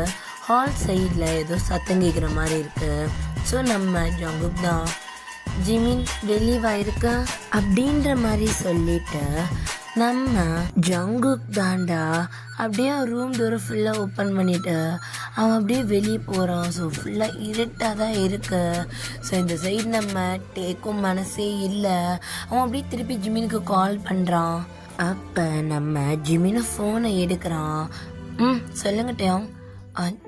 ஹால் சைடில் ஏதோ சத்தம் கேட்குற மாதிரி இருக்குது. ஸோ நம்ம ஜங்குக் தான் ஜிமின் வெளிவாயிருக்க அப்படின்ற மாதிரி சொல்லிட்டு நம்ம ஜங்குக் தாண்டா அப்படியே ரூம் டோரை ஃபுல்லாக ஓப்பன் பண்ணிவிட்டு அவன் அப்படியே வெளியே போகிறான். ஸோ ஃபுல்லாக இருட்டாக தான் இருக்கு. ஸோ இந்த சைடு நம்ம டேக்கும் மனசே இல்லை. அவன் அப்படியே திருப்பி ஜிமினுக்கு கால் பண்ணுறான். அப்போ நம்ம ஜிமினை ஃபோனை எடுக்கிறான். சொல்லுங்க டேம்.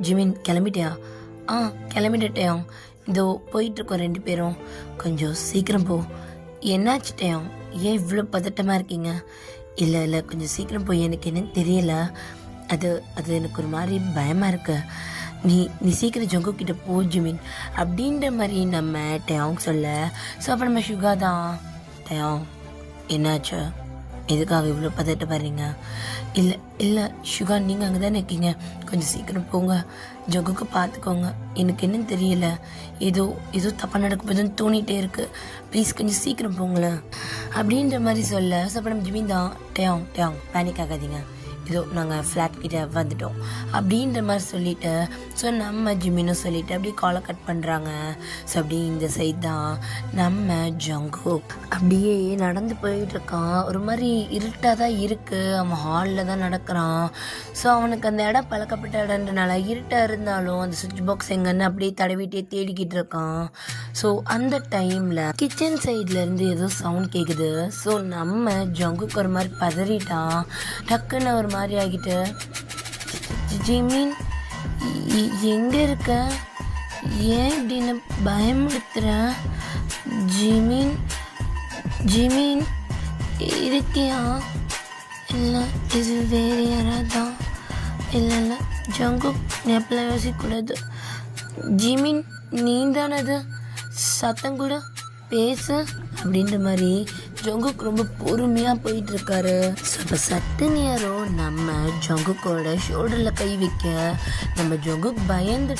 ஜிமின் கிளம்பிட்டியா? கிளம்பிட்டேன். இதோ போயிட்டுருக்கோம் 2 பேரும். கொஞ்சம் சீக்கிரம் போ. என்னாச்சு டேம்? ஏன் இவ்வளோ பதட்டமாக இருக்கீங்க? இல்லை கொஞ்சம் சீக்கிரம் போய், எனக்கு என்னன்னு தெரியல. அது எனக்கு ஒரு மாதிரி பயமாக இருக்கு. நீ சீக்கிரம் ஜங்குக்கிட்ட போ ஜிமின் அப்படின்ற மாதிரி நம்ம டேங் சொல்ல. ஸோ அப்போ நம்ம சுகா தான் டேங் என்னாச்சு, எதுக்காக இவ்வளோ பதட்டப்படுறீங்க? இல்லை சுகா, நீங்கள் அங்கே தானே இருக்கீங்க, கொஞ்சம் சீக்கிரம் போங்க, ஜங்குக்கு பார்த்துக்கோங்க. எனக்கு என்னன்னு தெரியல, ஏதோ தப்பாக நடக்க போதுன்னு தோணிகிட்டே இருக்கு, ப்ளீஸ் கொஞ்சம் சீக்கிரம் போங்களேன் அப்படின்ற மாதிரி சொல்ல. ஸோ அப்போ நம்ம ஜிமின் தான் டேங் பேனிக் ஆகாதீங்க, இதோ நாங்கள் ஃப்ளாட் கிட்ட வந்துட்டோம் அப்படின்ற மாதிரி சொல்லிவிட்டு. ஸோ நம்ம ஜிமினும் சொல்லிவிட்டு அப்படியே காலை கட் பண்ணுறாங்க. ஸோ அப்படியே இந்த சைட் தான் நம்ம ஜங்குக் அப்படியே நடந்து போயிட்டுருக்கான். ஒரு மாதிரி இருட்டாக தான் இருக்குது. அவன் ஹாலில் தான் நடக்கிறான். ஸோ அவனுக்கு அந்த இடம் பழக்கப்பட்ட இடம்ன்றனால இருட்டாக இருந்தாலும் அந்த சுவிட்ச் பாக்ஸ் எங்கன்னு அப்படியே தடவிட்டே தேடிக்கிட்டு இருக்கான். ஸோ அந்த டைமில் கிச்சன் சைட்லேருந்து ஏதோ சவுண்ட் கேட்குது. ஸோ நம்ம ஜங்குக் ஒரு மாதிரி பதறிட்டான். டக்குன்னு ஒரு மாதிரி ஆகிட்டு, ஜிமின் எங்கே இருக்க, ஏன் இப்படின்னு பயமுடுத்துற? ஜிமின் இருக்கியா? இல்லை இது வேறு யாராதான்? இல்லை ஜங்குக், நீ எப்பெல்லாம் யோசிக்கக்கூடாது. ஜிமின் நீ தானது, சத்தம் கூட பேசு அப்படின்ற மாதிரி ஜங்குக் ரொம்ப பொறுமையாக போயிட்டுருக்காரு. இப்போ சட்டு நேரம் நம்ம ஜங்குக்கோட ஷோல்டரில் கை வைக்க நம்ம ஜங்குக் பயந்து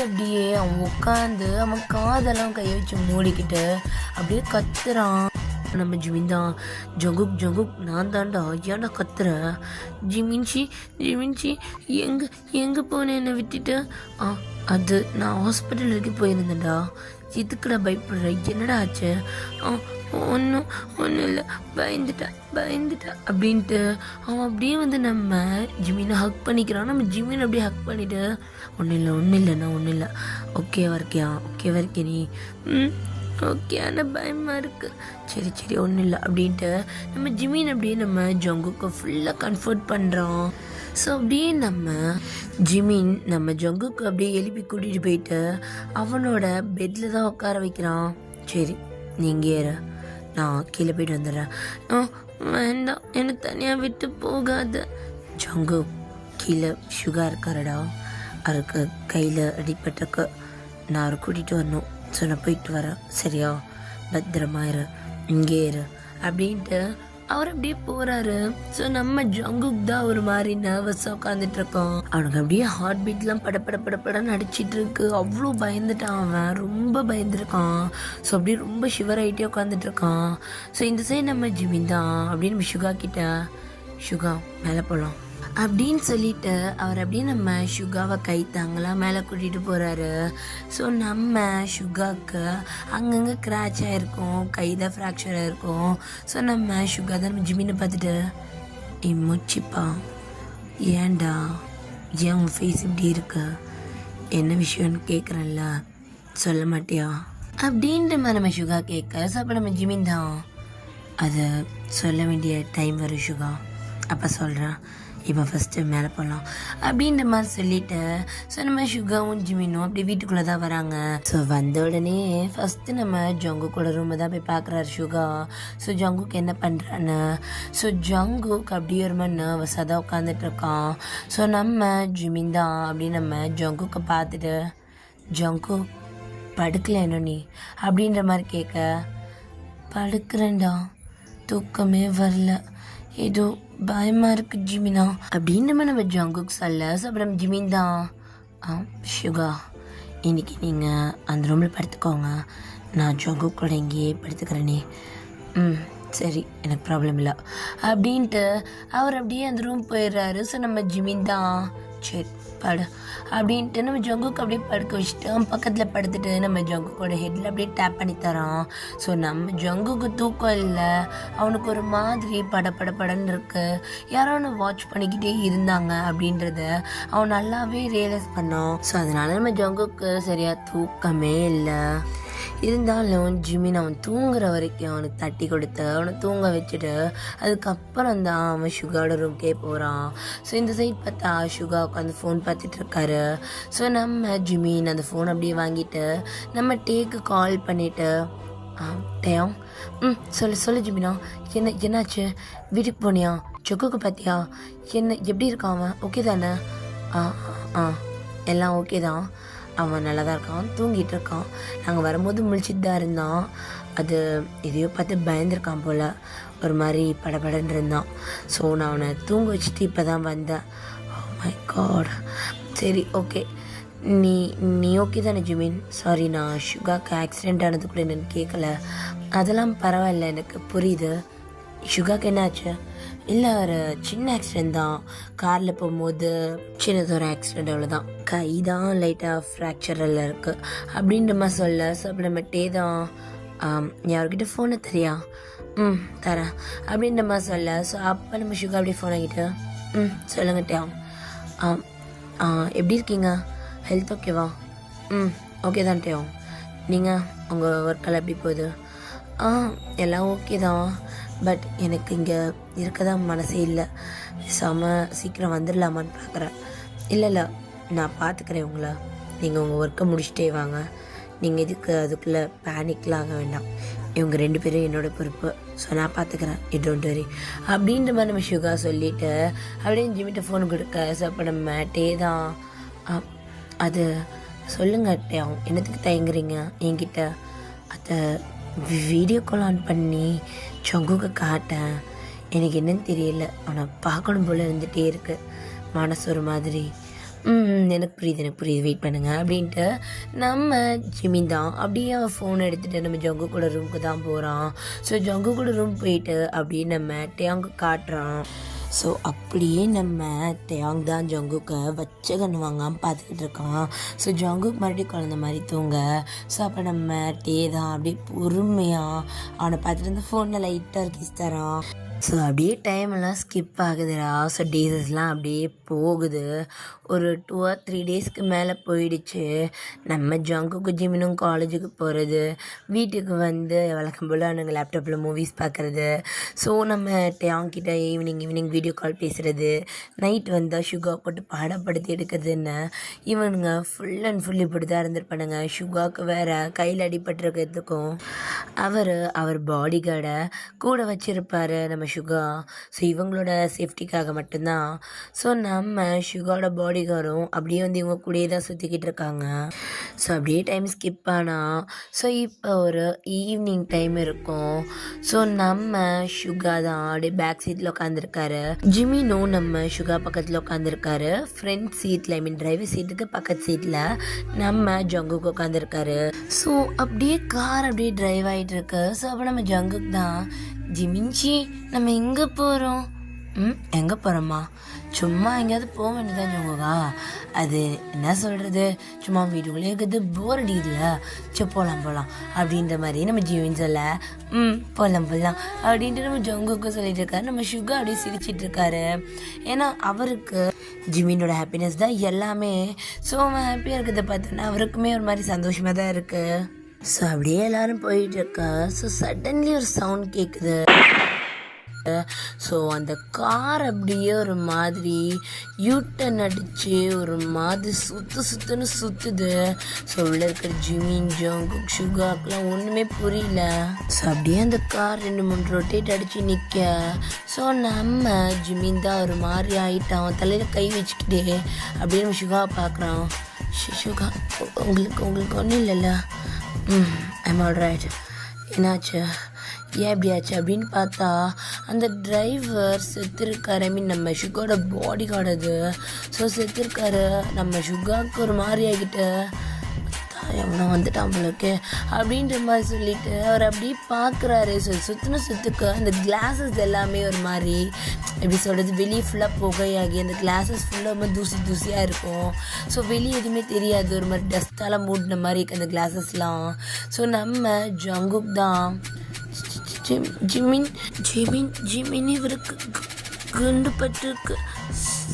அப்படியே அவன் உட்காந்து அவன் காதெல்லாம் கை வச்சு மூடிக்கிட்டு அப்படியே கத்துறான். நம்ம ஜிமின் தான் ஜங்குக் நான் தாண்டா, ஏன்டா கத்துற? ஜிமின்ச்சி எங்கே போனேன் என்னை விட்டுட்டு? அது நான் ஹாஸ்பிட்டல் வரைக்கும் போயிருந்தேன்டா. இதுக்குடா பயப்படுற, என்னடா ஆச்சு? ஒன்றும் இல்லை, பயந்துட்டா அப்படின்ட்டு அவன் அப்படியே வந்து நம்ம ஜிமினை ஹக் பண்ணிக்கிறான். நம்ம ஜிமின் அப்படியே ஹக் பண்ணிவிட்டு, ஒன்றும் இல்லை ஓகேவா இருக்கியா நீ? ஓகே, ஆனால் பயமாக இருக்குது. சரி ஒன்றும் இல்லை அப்படின்ட்டு நம்ம ஜிமின் அப்படியே நம்ம ஜங்குக்கு ஃபுல்லாக கம்ஃபர்ட் பண்ணுறான். ஸோ அப்படியே நம்ம ஜிமின் நம்ம ஜங்குக்கு அப்படியே எழுப்பி கூட்டிகிட்டு போயிட்டு அவனோட பெட்டில் தான் உட்கார வைக்கிறான். சரி நீங்கள் ஏற, நான் கீழே போயிட்டு வந்துடுறேன். வேண்டாம், என்னை தனியாக விட்டு போகாத. ஜங்கு கீழே சுகா இருக்காரடா, அவருக்கு கையில் அடிப்பட்டிருக்கு, நான் அவரை கூட்டிகிட்டு வரணும். ஸோ நான் போயிட்டு வரேன், சரியா? பத்திரமாயிரு, இங்கே இரு அப்படின்ட்டு அவர் அப்படியே போறாரு. ஸோ நம்ம ஜங்குக் தான் ஒரு மாதிரி நர்வஸாக உட்காந்துட்டு இருக்கோம். அவனுக்கு அப்படியே ஹார்ட் பீட்லாம் படப்படன்னு அடிச்சிட்டு இருக்கு. அவ்வளோ பயந்துட்டான், அவன் ரொம்ப பயந்துருக்கான். ஸோ அப்படியே ரொம்ப ஷிவர் ஆகிட்டே உட்காந்துட்டு இருக்கான். ஸோ இந்த சைடு நம்ம ஜிமின் தான் அப்படின்னு நம்ம ஷுகா கிட்ட, ஷுகா மேலே போகலாம் அப்படின்னு சொல்லிட்டு அவர் அப்படியே நம்ம ஷுகாவை கை தாங்கலாம் மேலே கூட்டிகிட்டு போகிறாரு. ஸோ நம்ம ஷுகாவுக்கு அங்கங்கே கிராச் ஆகிருக்கும், கை தான் ஃப்ராக்சர் ஆகிருக்கும். ஸோ நம்ம ஷுகா தான் நம்ம ஜிமினை பார்த்துட்டு, மூச்சிப்பா ஏன்டா, ஏன் உன் ஃபேஸ் இப்படி இருக்கு, என்ன விஷயம்னு கேட்குறேன்ல சொல்ல மாட்டியா அப்படின்ற மாதிரி நம்ம ஷுகா கேட்க. ஸோ அப்போ நம்ம ஜிமின் தான், அதை சொல்ல வேண்டிய டைம் வரும் ஷுகா, அப்போ சொல்கிறேன், இப்போ ஃபஸ்ட்டு மேலே போகலாம் அப்படின்ற மாதிரி சொல்லிவிட்டு. ஸோ நம்ம ஷுகாவும் ஜிமினும் அப்படி வீட்டுக்குள்ளே தான் வராங்க. ஸோ வந்த உடனே ஃபஸ்ட்டு நம்ம ஜங்குக்கோட ரூமை தான் போய் பார்க்குறாரு ஷுகா. ஸோ ஜங்குக்கு என்ன பண்ணுறான்னு. ஸோ ஜங்குக்கு அப்படியே ஒரு மாதிரி நர்வஸாக தான் உட்காந்துட்ருக்கான். ஸோ நம்ம ஜிமின் தான் அப்படின்னு நம்ம ஜங்குக்கை பார்த்துட்டு, ஜங்கு படுக்கல என்ன நீ அப்படின்ற மாதிரி கேட்க, படுக்கிறேன்டா, தூக்கமே வரல, ஏதோ பயமாக இருக்குது ஜிமினா அப்படின்னு நம்ம ஜங்குக்கு சொல்ல. ஸோ அப்புறம் ஜிமின் தான், ஷுகா இன்றைக்கி நீங்கள் அந்த ரூமில் படுத்துக்கோங்க, நான் ஜங்குக் கூட இங்கேயே படுத்துக்கிறேனே. சரி, எனக்கு ப்ராப்ளம் இல்லை அப்படின்ட்டு அவர் அப்படியே அந்த ரூம் போயிடுறாரு. ஸோ நம்ம ஜிமின் தான், சரி படு அப்படின்ட்டு நம்ம ஜங்குக்கு அப்படியே படுக்க வச்சுட்டு பக்கத்தில் படுத்துட்டு நம்ம ஜங்குக்கோட ஹெட்டில் அப்படியே டேப் பண்ணி தரான். ஸோ நம்ம ஜங்குக்கு தூக்கம் இல்லை, அவனுக்கு ஒரு மாதிரி படன்னு இருக்கு, யாரோ ஒன்று வாட்ச் பண்ணிக்கிட்டே இருந்தாங்க அப்படின்றத அவன் நல்லாவே ரியலைஸ் பண்ணான். ஸோ அதனால நம்ம ஜங்குக்கு சரியாக தூக்கமே இல்லை. இருந்தாலும் ஜிமின் அவன் தூங்குற வரைக்கும் அவனுக்கு தட்டி கொடுத்து அவனை தூங்க வச்சுட்டு அதுக்கப்புறம் தான் அவன் ஷுகாவோட ரூம்கே போகிறான். ஸோ இந்த சைட் பார்த்தா ஷுகா உட்காந்து ஃபோன் பார்த்துட்டு இருக்காரு. ஸோ நம்ம ஜிமின் அந்த ஃபோன் அப்படியே வாங்கிட்டு நம்ம டேக்கு கால் பண்ணிவிட்டு, டேம் சொல்லு ஜிமினா, என்னாச்சு, வீட்டுக்கு போனியா, ஜங்குக்கு பார்த்தியா, எப்படி இருக்கான் அவன், ஓகே தானே? எல்லாம் ஓகே தான், அவன் நல்லா தான் இருக்கான், தூங்கிட்டு இருக்கான், நாங்கள் வரும்போது முழிச்சிட்டு தான் இருந்தான், அது எதையோ பார்த்து பயந்துருக்கான் போல், ஒரு மாதிரி படபடன்னு இருந்தான். ஸோ நான் அவனை தூங்க வச்சுட்டு இப்போ தான் வந்தேன். ஓ மை காட், சரி ஓகே, நீ ஓகே தானே ஜிமின்? சாரி, நான் ஷுகாக்கு ஆக்சிடெண்ட் ஆனதுக்குள்ளே என்னென்னு கேட்கல. அதெல்லாம் பரவாயில்ல, எனக்கு புரியுது. ஷுகாக்கு என்ன ஆச்சு? இல்லை, ஒரு சின்ன ஆக்சிடெண்ட் தான், காரில் போகும்போது சின்னது ஒரு ஆக்சிடெண்ட், அவ்வளோதான், கை தான் லைட்டாக ஃப்ராக்சரில் இருக்குது அப்படின்ற மாதிரி சொல்ல. ஸோ அப்படி நம்ம டே தான், யார்கிட்ட ஃபோனை தெரியா? தரேன் அப்படின்ற மாதிரி சொல்ல. ஸோ அப்போ நம்ம ஷுகா அப்படியே ஃபோன் ஆகிட்டு, சொல்லுங்க டே, எப்படி இருக்கீங்க, ஹெல்த் ஓகேவா? ஓகே தான் டே, நீங்கள் உங்கள் ஒர்க்கெல்லாம் எப்படி போகுது? எல்லாம் ஓகே தான், பட் எனக்கு இங்கே இருக்க தான் மனசே இல்லை, சீக்கிரம் வந்துடலாமான்னு பார்க்குறேன். இல்லை நான் பார்த்துக்கிறேன் உங்களை, நீங்கள் உங்கள் ஒர்க்கை முடிச்சுட்டே வாங்க, நீங்கள் இதுக்கு அதுக்குள்ளே பேனிக்லாம் ஆக வேண்டாம், இவங்க 2 பேரும் என்னோடய பொறுப்பு, ஸோ நான் பார்த்துக்கிறேன், யூ டோன்ட் வரி அப்படின்ற மாதிரி நம்ம ஷுகா சொல்லிவிட்டு அப்படியே ஜிமிட்ட ஃபோன் கொடுக்க. ஸோ அப்போ நம்ம டே தான், அது சொல்லுங்க டே, என்னத்துக்கு தயங்குறீங்க என்கிட்ட? அதை வீடியோ கால் ஆன் பண்ணி ஜங்குக்கு காட்டேன், எனக்கு என்னன்னு தெரியல, அவனை பார்க்கணும் போல் இருந்துகிட்டே இருக்கு, மனசு ஒரு மாதிரி. எனக்கு புரியுது வெயிட் பண்ணுங்க அப்படின்ட்டு நம்ம ஜிமின் தான் அப்படியே அவன் ஃபோன் எடுத்துகிட்டு நம்ம ஜங்கு கூட ரூமுக்கு தான் போகிறான். ஸோ ஜங்கு கூட ரூம் போயிட்டு அப்படியே நம்ம டேங்கு காட்டுறான். ஸோ அப்படியே நம்ம டேங் தான் ஜங்குக்கு வச்ச கண்ணு வாங்காமல் பார்த்துக்கிட்டு இருக்கான். ஸோ ஜங்குக்கு மறுபடியும் குழந்த மாதிரி தூங்க. ஸோ அப்போ நம்ம டே தான் அப்படியே பொறுமையாக அவனை பார்த்துட்டு இருந்த ஃபோனில் லைட்டாக கிஸ் தரான். ஸோ அப்படியே டைமெல்லாம் ஸ்கிப் ஆகுதுடா. ஸோ டேஸஸ்லாம் அப்படியே போகுது. ஒரு 2 or 3 டேஸ்க்கு மேலே போயிடுச்சு. நம்ம ஜங்குக்கு ஜிமினும் காலேஜுக்கு போகிறது, வீட்டுக்கு வந்து வழக்கம் போல் நாங்கள் லேப்டாப்பில் மூவிஸ் பார்க்குறது, ஸோ நம்ம டேங்கிட்ட ஈவினிங் வீடியோ கால் பேசுகிறது, நைட் வந்தால் ஷுகா போட்டு பாடப்படுத்தி எடுக்கிறதுன்னு இவனுங்க ஃபுல் அண்ட் ஃபுல் இப்படி தான் இருந்திருப்பானுங்க. ஷுகாவுக்கு வேறு கையில் அடிபட்டிருக்கிறதுக்கும் அவர் பாடி கார்டை கூட வச்சுருப்பார். நம்ம சுகா. ஸோ இவங்களோட சேஃப்டிக்காக மட்டும்தான். ஸோ நம்ம சுகாவோட பாடி கார்டும் அப்படியே வந்து இவங்க கூடயே தான் சுற்றிக்கிட்டு இருக்காங்க. ஸோ அப்படியே டைம் ஸ்கிப் ஆனால் ஸோ இப்போ ஒரு ஈவினிங் டைம் இருக்கும். ஸோ நம்ம சுகா தான் அப்படியே பேக் சீட்டில் உட்காந்துருக்காரு. ஜிமினும் நம்ம சுகா பக்கத்தில் உட்காந்துருக்காரு. ஃப்ரண்ட் சீட்டில் ஐ மீன் டிரைவர் சீட்டுக்கு பக்கத்து சீட்டில் நம்ம ஜங்குக்கு உட்காந்துருக்காரு. ஸோ அப்படியே கார் அப்படியே டிரைவ் ஆகிட்டு இருக்கு. ஸோ அப்போ நம்ம ஜங்குக்கு தான், ஜிமின்ச்சி நம்ம எங்கே போகிறோம்? எங்கே போகிறோம்மா? சும்மா எங்கேயாவது போக வேண்டியதான் ஜங்குக்கா. அது என்ன சொல்கிறது, சும்மா வீட்டுக்குள்ளே இருக்கிறது போர் அடிக்குதுல, சரி போகலாம் அப்படின்ற மாதிரி நம்ம ஜிமின் சொல்ல, போகலாம் அப்படின்ட்டு நம்ம ஜங்குக்கு சொல்லிட்டு இருக்காரு. நம்ம சுகா அப்படியே சிரிச்சிட்டு இருக்காரு. ஏன்னா அவருக்கு ஜிமினோட ஹாப்பினஸ் தான் எல்லாமே. ஸோ அவன் ஹாப்பியாக இருக்கிறத பார்த்தோன்னா அவருக்குமே ஒரு மாதிரி சந்தோஷமாக தான் இருக்குது. ஸோ அப்படியே எல்லாரும் போயிட்டு இருக்கா. ஸோ சடன்லி ஒரு சவுண்ட் கேட்குது. ஸோ அந்த கார் அப்படியே ஒரு மாதிரி யூட்டன் அடிச்சு ஒரு மாதிரி சுற்றுன்னு சுற்றுது. ஸோ உள்ள இருக்கிற ஜிமின் ஜங்குக் சுகாக்கெலாம் ஒன்றுமே புரியல. ஸோ அப்படியே அந்த கார் 2-3 ரொட்டேட் அடித்து நிற்க. ஸோ நம்ம ஜிமின் தான் ஒரு மாதிரி ஆகிட்டான். தலையில் கை வச்சுக்கிட்டே அப்படியே நம்ம சுகாவை பார்க்குறான். சுகா உங்களுக்கு ஒன்றும் இல்லைல்ல? I'm all right. என்னாச்சு, ஏன் எப்படியாச்சு அப்படின்னு பார்த்தா அந்த டிரைவர் செத்துருக்காரு. ஐ மீன் நம்ம சுகாவோட பாடி கார்டு அது. ஸோ செத்துருக்காரு. நம்ம சுகாவுக்கு ஒரு மாதிரி ஆகிட்டு எவனோ வந்துட்டான் போலக்கு அப்படின்ற மாதிரி சொல்லிட்டு அவர் அப்படியே பார்க்குறாரு. ஸோ சுற்றுக்கு அந்த கிளாஸஸ் எல்லாமே ஒரு மாதிரி எப்படி சொல்கிறது, வெளியே ஃபுல்லாக புகையாகி அந்த கிளாஸஸ் ஃபுல்லாக ஒரு மாதிரி தூசியாக இருக்கும். ஸோ வெளியே எதுவுமே தெரியாது, ஒரு மாதிரி டஸ்ட்டால் மூடின மாதிரி இருக்குது அந்த கிளாஸஸ்லாம். ஸோ நம்ம ஜங்குக் தான், ஜிமின் இவருக்கு குண்டு பட்டுருக்கு,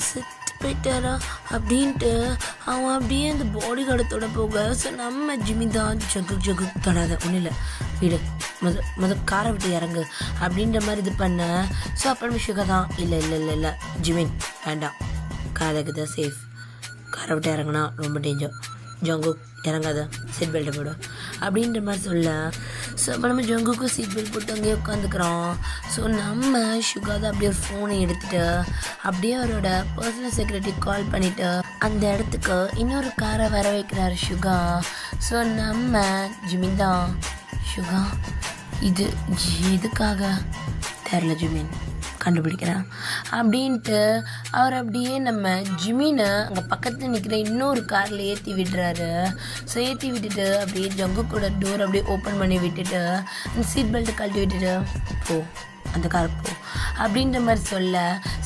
செத்து போயிட்டாரா அப்படின்ட்டு அவன் அப்படியே அந்த பாடி கார்டத்தோட போக. ஸோ நம்ம ஜிமின் தான், ஜகு தொடாத, ஒன்றும் இல்லை வீடு, முத காரை விட்டு இறங்கு அப்படின்ற மாதிரி இது பண்ண. ஸோ அப்புறம் சுகா தான், இல்லை ஜிமின் வேண்டாம், காருக்கு தான் சேஃப், காரை விட்டு இறங்குனா ரொம்ப டேஞ்சர், ஜங்குக் இறங்காத, சீட் பெல்ட்டை போடு அப்படின்ற மாதிரி சொல்ல. ஸோ அப்போ நம்ம ஜங்குக்கும் சீட் பெல்ட் போட்டு அங்கேயே உட்காந்துக்கிறோம். ஸோ நம்ம சுகா தான் அப்படியே ஒரு ஃபோனை எடுத்துகிட்டு அப்படியே அவரோட பர்சனல் செக்யூரிட்டி கால் பண்ணிவிட்டு அந்த இடத்துக்கு இன்னொரு காரை வர வைக்கிறாரு சுகா. ஸோ நம்ம ஜிமின் தான், சுகா இது எதுக்காக தெரில ஜிமின், கண்டுபிடிக்கிறேன் அப்படின்ட்டு அவர் அப்படியே நம்ம ஜிமினை அங்கே பக்கத்தில் நிற்கிற இன்னொரு காரில் ஏற்றி விடுறாரு. ஸோ ஏற்றி விட்டுட்டு அப்படியே ஜங்குக்கோட டோர் அப்படியே ஓப்பன் பண்ணி விட்டுட்டு அந்த சீட் பெல்ட்டை கழட்டி விட்டுட்டு போ, அந்த கார் போ அப்படின்ற மாதிரி சொல்ல.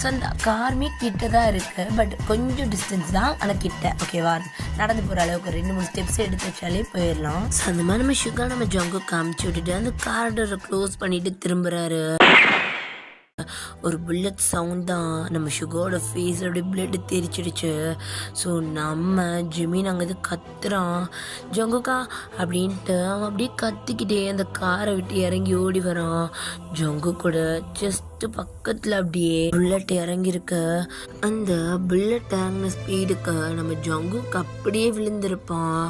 ஸோ அந்த காருமே கிட்ட தான் இருக்குது, பட் கொஞ்சம் டிஸ்டன்ஸ் தான், ஆனால் கிட்ட ஓகேவா, நடந்து போகிற அளவுக்கு 2-3 ஸ்டெப்ஸ் எடுத்து வச்சாலே போயிடலாம். ஸோ அந்த மாதிரி நம்ம சுகா நம்ம ஜங்கு காமிச்சு விட்டுட்டு அந்த கார் டோரை க்ளோஸ் பண்ணிட்டு திரும்புகிறாரு. ஒரு புல்லட் சவுண்ட் தான், நம்ம சுகாவோட ஃபேஸ் அப்படியே பிளட் தெரிச்சிடுச்சு. ஸோ நம்ம ஜிமின் அங்கே கத்துறான், ஜங்குக்கா அப்படின்ட்டு அவன் அப்படியே கத்திக்கிட்டே அந்த காரை விட்டு இறங்கி ஓடி வரான். ஜங்கு கூட ஜஸ்ட் பக்கத்தில் அப்படியே புல்லட் இறங்கியிருக்க. அந்த புல்லட் இறங்கின ஸ்பீடுக்கு நம்ம ஜங்குக்கு அப்படியே விழுந்திருப்பான்.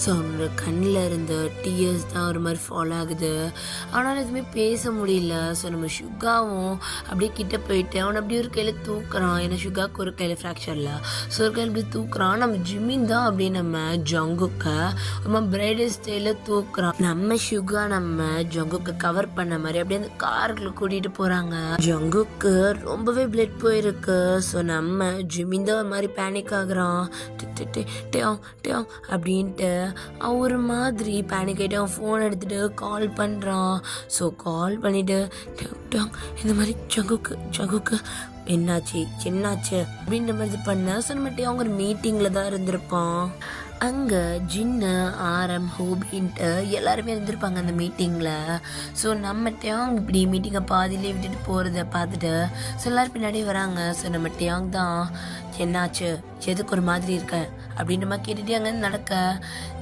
ஸோ அவனோட கண்ணில் இருந்த டியர்ஸ் தான் ஒரு மாதிரி ஃபாலோ ஆகுது, ஆனால் எதுவுமே பேச முடியல. ஸோ நம்ம சுகாவும் அப்படியே கிட்ட போயிட்டு அவனை அப்படியே ஒரு கையில் தூக்குறான். ஏன்னா சுகாவுக்கு ஒரு கையில் ஃப்ராக்சர்ல, ஸோ ஒரு கையில் அப்படி தூக்குறான். நம்ம ஜிமின் தான் அப்படியே நம்ம ஜங்குக்க நம்ம பிரைடல் ஸ்டைலில் தூக்குறான். நம்ம சுகா நம்ம ஜங்குக்கு கவர் பண்ண மாதிரி அப்படியே அந்த காருக்குள்ள கூட்டிகிட்டு போகிறாங்க. ஜங்குக்கு ரொம்பவே பிளட் போயிருக்கு. ஸோ நம்ம ஜிமின் தான் ஒரு மாதிரி பேனிக் ஆகுறான். அப்படின்ட்டு அவன் ஒரு மாதிரி பேனிக் ஆகிட்டு அவன் ஃபோன் எடுத்துகிட்டு கால் பண்ணுறான். ஸோ கால் பண்ணிவிட்டு இந்த மாதிரி ஜங்குக்கு என்னாச்சு அப்படின்ற மாதிரி இது பண்ண. ஸோ நம்மகிட்ட அவங்க ஒரு மீட்டிங்கில் தான் இருந்திருப்பான். அங்கே ஜின்னு ஆரம் ஹோபின்ட்டு எல்லாருமே இருந்திருப்பாங்க அந்த மீட்டிங்கில். ஸோ நம்மகிட்டையும் இப்படி மீட்டிங்கை பாதியிலே விட்டுட்டு போகிறத பார்த்துட்டு ஸோ எல்லோரும் பின்னாடியே வராங்க. ஸோ நம்மகிட்டையும் தான் என்னாச்சு, எதுக்கு ஒரு மாதிரி இருக்க அப்படின்ற மாதிரி கேட்டுகிட்டே அங்கே நடக்க.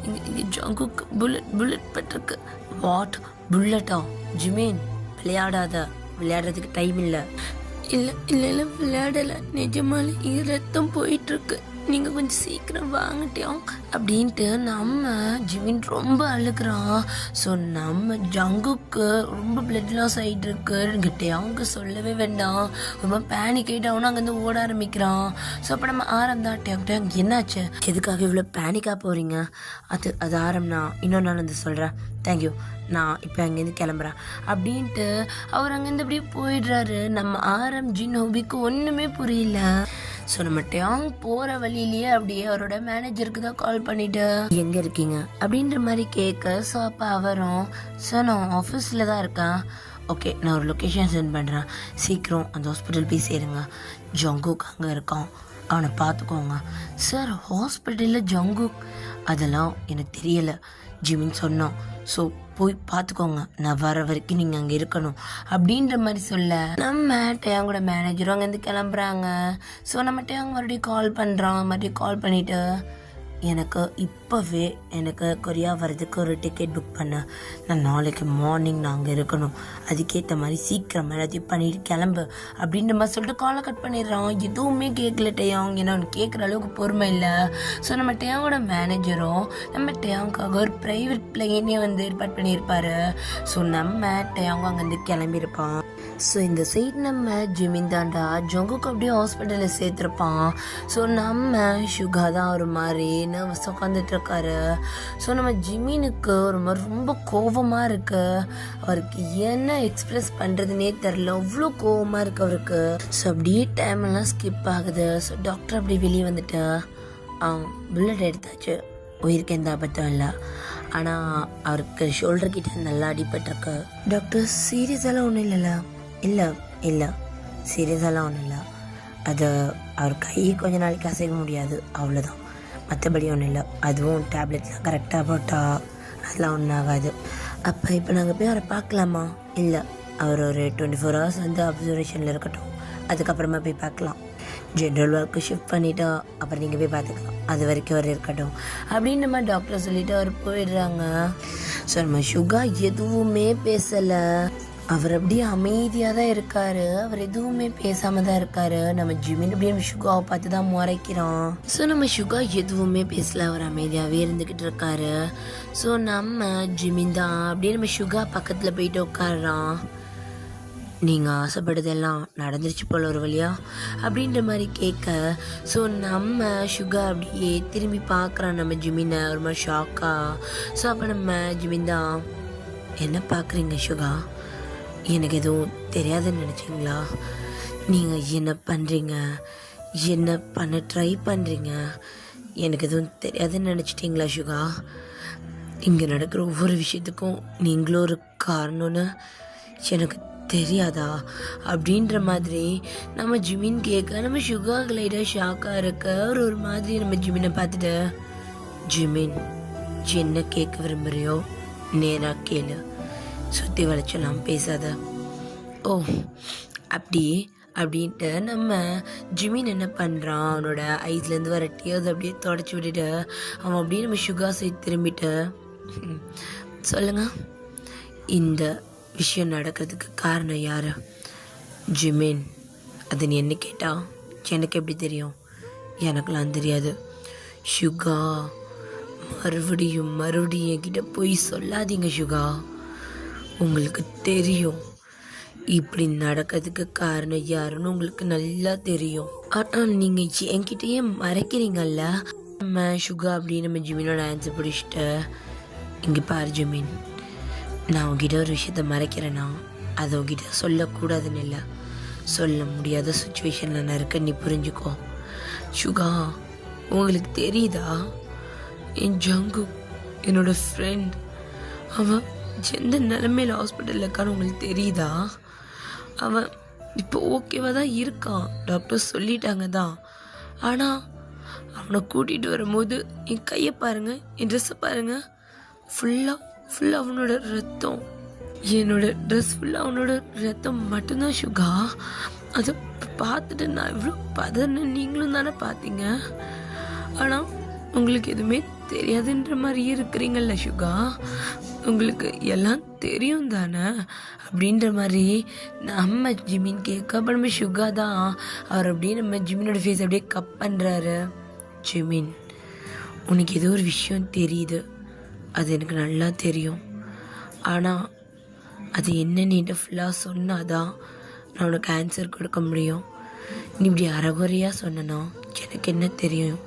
இங்கே ஜங்குக்கு புல்லட் பட்டிருக்கு. வாட், புல்லட்டா? ஜிமின் விளையாடுறதுக்கு டைம் இல்லை. இல்லை விளையாடலை, நிஜமாலே இங்கே ரத்தம் போயிட்டுருக்கு. நீங்கள் கொஞ்சம் சீக்கிரம் வாங்கிட்டோம் அப்படின்ட்டு நம்ம ஜிமின் ரொம்ப அழுகிறான். ஸோ நம்ம ஜங்குக்கு ரொம்ப பிளட் லாஸ் ஆகிட்டு இருக்கு டேயாங்க்கு சொல்லவே வேண்டாம். ரொம்ப பேனிக் ஆகிட்டு அவனும் அங்கேருந்து ஓட ஆரம்பிக்கிறான். ஸோ அப்போ நம்ம ஆரம் தான் டேங் என்னாச்சு, எதுக்காக இவ்வளோ பேனிக்காக போகிறீங்க? அது ஆரம், நான் இன்னொரு நாள் வந்து சொல்கிறேன். தேங்க்யூ, நான் இப்போ அங்கேருந்து கிளம்புறேன் அப்படின்ட்டு அவர் அங்கேருந்து அப்படியே போயிடுறாரு. நம்ம ஆரம் ஜின் ஹோபிக்கு ஒன்றுமே புரியல. ஸோ நம்ம டேங் போகிற வழியிலேயே அப்படியே அவரோட மேனேஜருக்கு தான் கால் பண்ணிட்டு எங்கே இருக்கீங்க அப்படின்ற மாதிரி கேட்க, ஸோ அப்போ அவரும் சார் நான் ஆஃபீஸில் தான் இருக்கேன், ஓகே நான் ஒரு லொக்கேஷன் சென்ட் பண்ணுறேன், சீக்கிரம் அந்த ஹாஸ்பிட்டல் போய் சேருங்க, ஜங்குக் அங்கே இருக்கான், அவனை பார்த்துக்கோங்க. சார் ஹாஸ்பிட்டலில் ஜங்குக்? அதெல்லாம் எனக்கு தெரியலை, ஜிமின் சொன்னான், ஸோ போய் பார்த்துக்கோங்க, நான் வர வரைக்கும் நீங்கள் அங்கே இருக்கணும் அப்படின்ற மாதிரி சொல்ல நம்ம டேங்கோட மேனேஜரும் அங்கேருந்து கிளம்புறாங்க. ஸோ நம்ம டேங் மறுபடியும் கால் பண்ணுறான். மறுபடியும் கால் பண்ணிவிட்டு எனக்கு இப்போவே எனக்கு கொரியா வர்றதுக்கு ஒரு டிக்கெட் புக் பண்ண, நான் நாளைக்கு மார்னிங் நான் அங்கே இருக்கணும், அதுக்கேற்ற மாதிரி சீக்கிரம் எல்லாத்தையும் பண்ணிட்டு கிளம்பு அப்படின்ற மாதிரி சொல்லிட்டு காலை கட் பண்ணிடுறான். எதுவுமே கேட்கல டேயாங், ஏன்னா அவனுக்கு கேட்குற அளவுக்கு பொறுமை இல்லை. ஸோ நம்ம டேயாங்கோட மேனேஜரும் நம்ம டேயாங்காக ஒரு ப்ரைவேட் பிளேனே வந்து ஏற்பாடு பண்ணியிருப்பாரு. ஸோ நம்ம டேயாங்கும் அங்கேருந்து கிளம்பியிருப்பான். ஸோ இந்த சைட் நம்ம ஜிமின் தாண்டா ஜங்குக்கு அப்படியே ஹாஸ்பிட்டலில் சேர்த்துருப்பான். ஸோ நம்ம சுகா தான் ஒரு மாதிரி நர்வஸ் உட்காந்துட்டு இருக்காரு. ஸோ நம்ம ஜிமினுக்கு ஒரு மாதிரி ரொம்ப கோபமாக இருக்கு. அவருக்கு என்ன எக்ஸ்பிரஸ் பண்ணுறதுனே தெரில, அவ்வளோ கோபமாக இருக்கு அவருக்கு. ஸோ அப்படியே டைம் எல்லாம் ஸ்கிப் ஆகுது. ஸோ டாக்டர் அப்படி வெளியே வந்துட்டு புல்லட் எடுத்தாச்சு, உயிருக்கு எந்த ஆபத்தும் இல்லை, ஆனால் அவருக்கு ஷோல்டர் கிட்ட நல்லா அடிபட்டிருக்கு. டாக்டர் சீரியஸாலாம் ஒன்றும் இல்லைல்ல? இல்லை இல்லை சீரியஸாலாம் ஒன்றும் இல்லை, அது அவர் கையை கொஞ்ச நாளைக்கு அசைக்க முடியாது, அவ்வளோதான், மற்றபடி ஒன்றும் இல்லை, அதுவும் டேப்லெட்லாம் கரெக்டாக போட்டால் அதெல்லாம் ஒன்றும் ஆகாது. அப்போ இப்போ நாங்கள் போய் அவரை பார்க்கலாமா? இல்லை, அவர் ஒரு 24 hours வந்து அப்சர்வேஷனில் இருக்கட்டும், அதுக்கப்புறமா போய் பார்க்கலாம், ஜென்ரல் ஒர்க்கு ஷிஃப்ட் பண்ணிவிட்டா அப்புறம் நீங்கள் போய் பார்த்துக்கலாம், அது வரைக்கும் அவர் இருக்கட்டும் அப்படின்னு நம்ம டாக்டர் சொல்லிவிட்டு அவர் போயிடுறாங்க. ஸோ நம்ம சுகா எதுவுமே பேசலை, அவர் அப்படியே அமைதியாக தான் இருக்காரு, அவர் எதுவுமே பேசாமல் தான் இருக்காரு. நம்ம ஜிமின் அப்படியே நம்ம சுகாவை பார்த்து தான் முறைக்கிறான். ஸோ நம்ம சுகா எதுவுமே பேசல, அவர் அமைதியாகவே இருந்துக்கிட்டு இருக்காரு. ஸோ நம்ம ஜிமின் தான் அப்படியே நம்ம சுகா பக்கத்தில் போயிட்டு உட்காடுறான். நீங்கள் ஆசைப்படுதெல்லாம் நடந்துருச்சு போல ஒரு வழியா அப்படின்ற மாதிரி கேட்க, ஸோ நம்ம சுகா அப்படியே திரும்பி பார்க்குறான் நம்ம ஜிமினை ஒரு மாதிரி ஷாக்கா. ஸோ அப்போ நம்ம ஜிமின் தான், என்ன பார்க்குறீங்க சுகா, எனக்கு எதுவும் தெரியாதுன்னு நினச்சிங்களா? நீங்கள் என்ன பண்ணுறீங்க, என்ன பண்ண ட்ரை பண்ணுறீங்க, எனக்கு எதுவும் தெரியாதுன்னு நினச்சிட்டிங்களா சுகா? இங்கே நடக்கிற ஒவ்வொரு விஷயத்துக்கும் நீங்களும் ஒரு காரணம்னு எனக்கு தெரியாதா அப்படின்ற மாதிரி நம்ம ஜிமின் கேட்க, நம்ம சுகா லைட்டாக ஷாக்காக இருக்க, ஒரு மாதிரி நம்ம ஜிமினை பார்த்துட்டு, ஜிமின் என்ன கேட்க விரும்புகிறியோ நேராக கேளு, சுற்றி வளைச்சலாம் பேசாத. ஓ அப்படி அப்படின்ட்டு நம்ம ஜிமின் என்ன பண்ணுறான், அவனோட ஐஸ்லேருந்து வர டியர்ஸ் அப்படியே தொடச்சி விட்டுட்டு அவன் அப்படியே நம்ம சுகா சைட் திரும்பிட்டு, சொல்லுங்க இந்த விஷயம் நடக்கிறதுக்கு காரணம் யார்? ஜிமின், அது நீ என்ன கேட்டா எனக்கு எப்படி தெரியும்? எனக்குலாம் தெரியாது. சுகா மறுபடியும் மறுபடியும் என்கிட்ட போய் சொல்லாதீங்க சுகா, உங்களுக்கு தெரியும் இப்படி நடக்கிறதுக்கு காரணம் யாருன்னு உங்களுக்கு நல்லா தெரியும், ஆனால் நீங்கள் என்கிட்டயே மறைக்கிறீங்கல்ல. நம்ம சுகா அப்படின்னு நம்ம ஜிமினோட ஆன்சர் பிடிச்சிட்டு, இங்கே பாரு ஜிமின், நான் உங்ககிட்ட ஒரு விஷயத்த மறைக்கிறேன்னா அதை உங்ககிட்ட சொல்லக்கூடாதுன்னு இல்லை, சொல்ல முடியாத சுச்சுவேஷனில் நான் இருக்க, நீ புரிஞ்சுக்கோ. சுகா உங்களுக்கு தெரியுதா, என் ஜங்கு என்னோட ஃப்ரெண்ட், அவன் எந்த நிலைமையில் ஹாஸ்பிட்டலில் இருக்கான்னு உங்களுக்கு தெரியுதா? அவன் இப்போ ஓகேவாக தான் இருக்கான், டாக்டர் சொல்லிட்டாங்க தான், ஆனால் அவனை கூட்டிகிட்டு வரும்போது என் கையை பாருங்கள், என் ட்ரெஸ்ஸை பாருங்கள், ஃபுல்லாக அவனோட ரத்தம், என்னோட ட்ரெஸ் ஃபுல்லாக அவனோட ரத்தம் மட்டும்தான் சுகா. அதை பார்த்துட்டு நான் இவ்வளோ பதன்னு நீங்களும் தானே பார்த்தீங்க, ஆனால் உங்களுக்கு எதுவுமே தெரியாதுன்ற மாதிரியே இருக்கிறீங்கல்ல சுகா, உங்களுக்கு எல்லாம் தெரியும் தானே அப்படின்ற மாதிரி நம்ம ஜிமின் கேட்க, அப்போ நம்ம சுகா தான் அவர் அப்படியே நம்ம ஜிமினோட ஃபேஸ் அப்படியே கப் பண்ணுறாரு. ஜிமின், உனக்கு ஏதோ ஒரு விஷயம் தெரியுது, அது எனக்கு நல்லா தெரியும். ஆனால் அது என்னன்னு ஃபுல்லாக சொன்னாதான் நான் உனக்கு ஆன்சர் கொடுக்க முடியும். நீ இப்படி அறகுறையாக சொன்னா எனக்கு என்ன தெரியும்?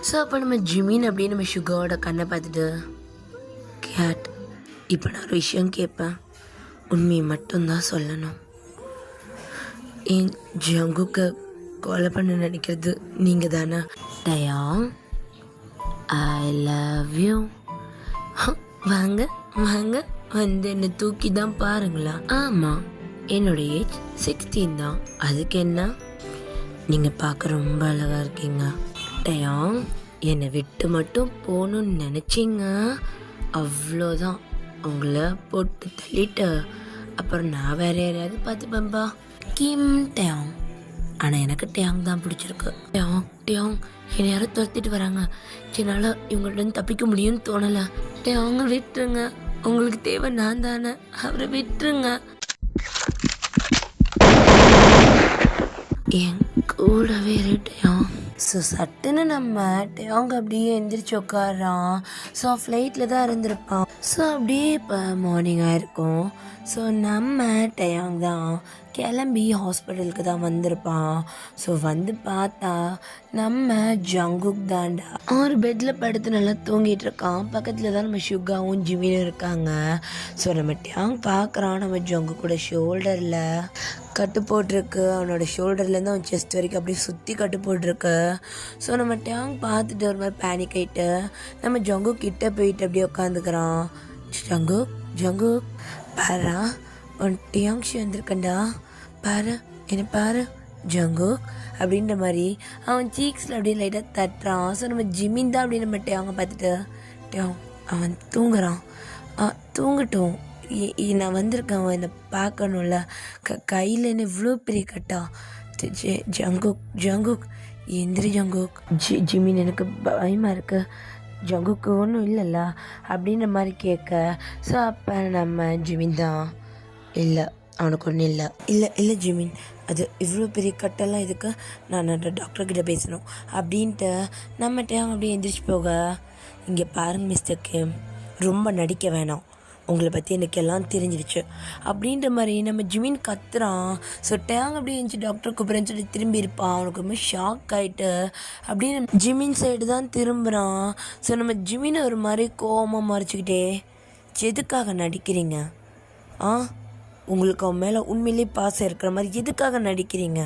ஸோ அப்போ நம்ம ஜிமின் அப்படின்னு நம்ம சுகாவோட கண்ணை பார்த்துட்டு, கேட், இப்போ நான் ஒரு விஷயம் கேட்பேன், உண்மையை மட்டும்தான் சொல்லணும். என் ஜங்குக்கு கொலை பண்ண நினைக்கிறது நீங்கள் தானே? De Jong, I love you. வாங்க வாங்க, வந்து என்னை தூக்கி தான் பாருங்களா. ஆமாம், என்னோட ஏஜ் 16 தான். அதுக்கு என்ன? நீங்கள் பார்க்க ரொம்ப அழகாக இருக்கீங்க. டயாங், என்னை விட்டு மட்டும் போகணுன்னு நினச்சிங்க, அவ்வளோதான். உங்களை போட்டு தள்ளிட்டு அப்புறம் நான் வேற யாரையாவது பார்த்துப்பேன்பா. கிம் டயாங். ஆனால் எனக்கு டயாங் தான் பிடிச்சிருக்கு. டயாங் டயாங், என்னை யாரும் துரத்திட்டு வராங்க. என்னால் இவங்கள்ட்ட தப்பிக்க முடியும்னு தோணலை. டயாங்க விட்டுருங்க, உங்களுக்கு தேவை நான் தானே, அவரை விட்டுருங்க. என் கூடவே டயாங். ஸோ சட்டுன்னு நம்ம டயாங் அப்படியே எந்திரிச்சு உட்காரான். ஸோ ஃப்ளைட்டில் தான் இருந்திருப்பான். ஸோ அப்படியே இப்போ மார்னிங் ஆயிருக்கும். ஸோ நம்ம டயாங் தான் கிளம்பி ஹாஸ்பிட்டலுக்கு தான் வந்திருப்பான். ஸோ வந்து பார்த்தா நம்ம ஜங்குக் தாண்டா ஒரு பெட்டில் படுத்து நல்லா தூங்கிட்டு இருக்கான். பக்கத்தில் தான் நம்ம சுகாவும் ஜிமினும் இருக்காங்க. ஸோ நம்ம டயாங் பார்க்குறான், நம்ம ஜங்குக்கோட ஷோல்டரில் கட்டு போட்டிருக்கு. அவனோட ஷோல்டர்லேருந்து அவன் செஸ்ட் வரைக்கும் அப்படியே சுற்றி கட்டு போட்டிருக்கு. ஸோ நம்ம டயாங் பார்த்துட்டு ஒரு மாதிரி பேனிக் ஆகிட்டு நம்ம ஜங்குக் கிட்ட போயிட்டு அப்படியே உட்காந்துக்கிறான். ஜங்குக் ஜங்குக் பாரா, உன் டயாங்ஷி வந்திருக்கண்டா, பாரு என்ன பாரு ஜங்குக் அப்படின்ற மாதிரி அவன் சீக்ஸில் அப்படியே லைட்டாக தட்டுறான். ஸோ நம்ம ஜிமின் தான் அப்படின்னு நம்ம டயாங்க பார்த்துட்டு, டயாங் அவன் தூங்குறான், தூங்கட்டும், நான் வந்திருக்கேன், அவன் என்னை பார்க்கணும்ல, கையில் என்ன இவ்வளோ பெரிய கட்டா. ஜங்குக் ஜங்குக் எந்திரி ஜங்குக். ஜிமின் எனக்கு பயமாக இருக்கு, ஜங்குக்கு ஒன்றும் இல்லைல்ல அப்படின்ற மாதிரி கேட்க. ஸோ அப்போ நம்ம ஜிமின் தான், இல்லை அவனுக்கு ஒன்றும் இல்லை, இல்லை இல்லை ஜிமின், அது இவ்வளோ பெரிய கட்டெல்லாம் இதுக்கு, நான் டாக்டர்கிட்ட பேசணும் அப்படின்ட்டு நம்ம டேம் அப்படியே எந்திரிச்சு போக, இங்கே பாருங்க மிஸ்டர் கிம், ரொம்ப நடிக்க வேணாம், உங்களை பற்றி எனக்கு எல்லாம் தெரிஞ்சிடுச்சு அப்படின்ற மாதிரி நம்ம ஜிமின் கத்துறான். ஸோ டேங் அப்படியே இருந்துச்சு டாக்டர் கூப்பிட்றேன்னு சொல்லி திரும்பி இருப்பான். அவனுக்கு ரொம்ப ஷாக் ஆகிட்டு அப்படின்னு ஜிமின் சைடு தான் திரும்புகிறான். ஸோ நம்ம ஜிமினை ஒரு மாதிரி கோவமாக மறைச்சிக்கிட்டே, எதுக்காக நடிக்கிறீங்க? உங்களுக்கு அவன் மேலே உண்மையிலே பாசம் இருக்கிற மாதிரி எதுக்காக நடிக்கிறீங்க?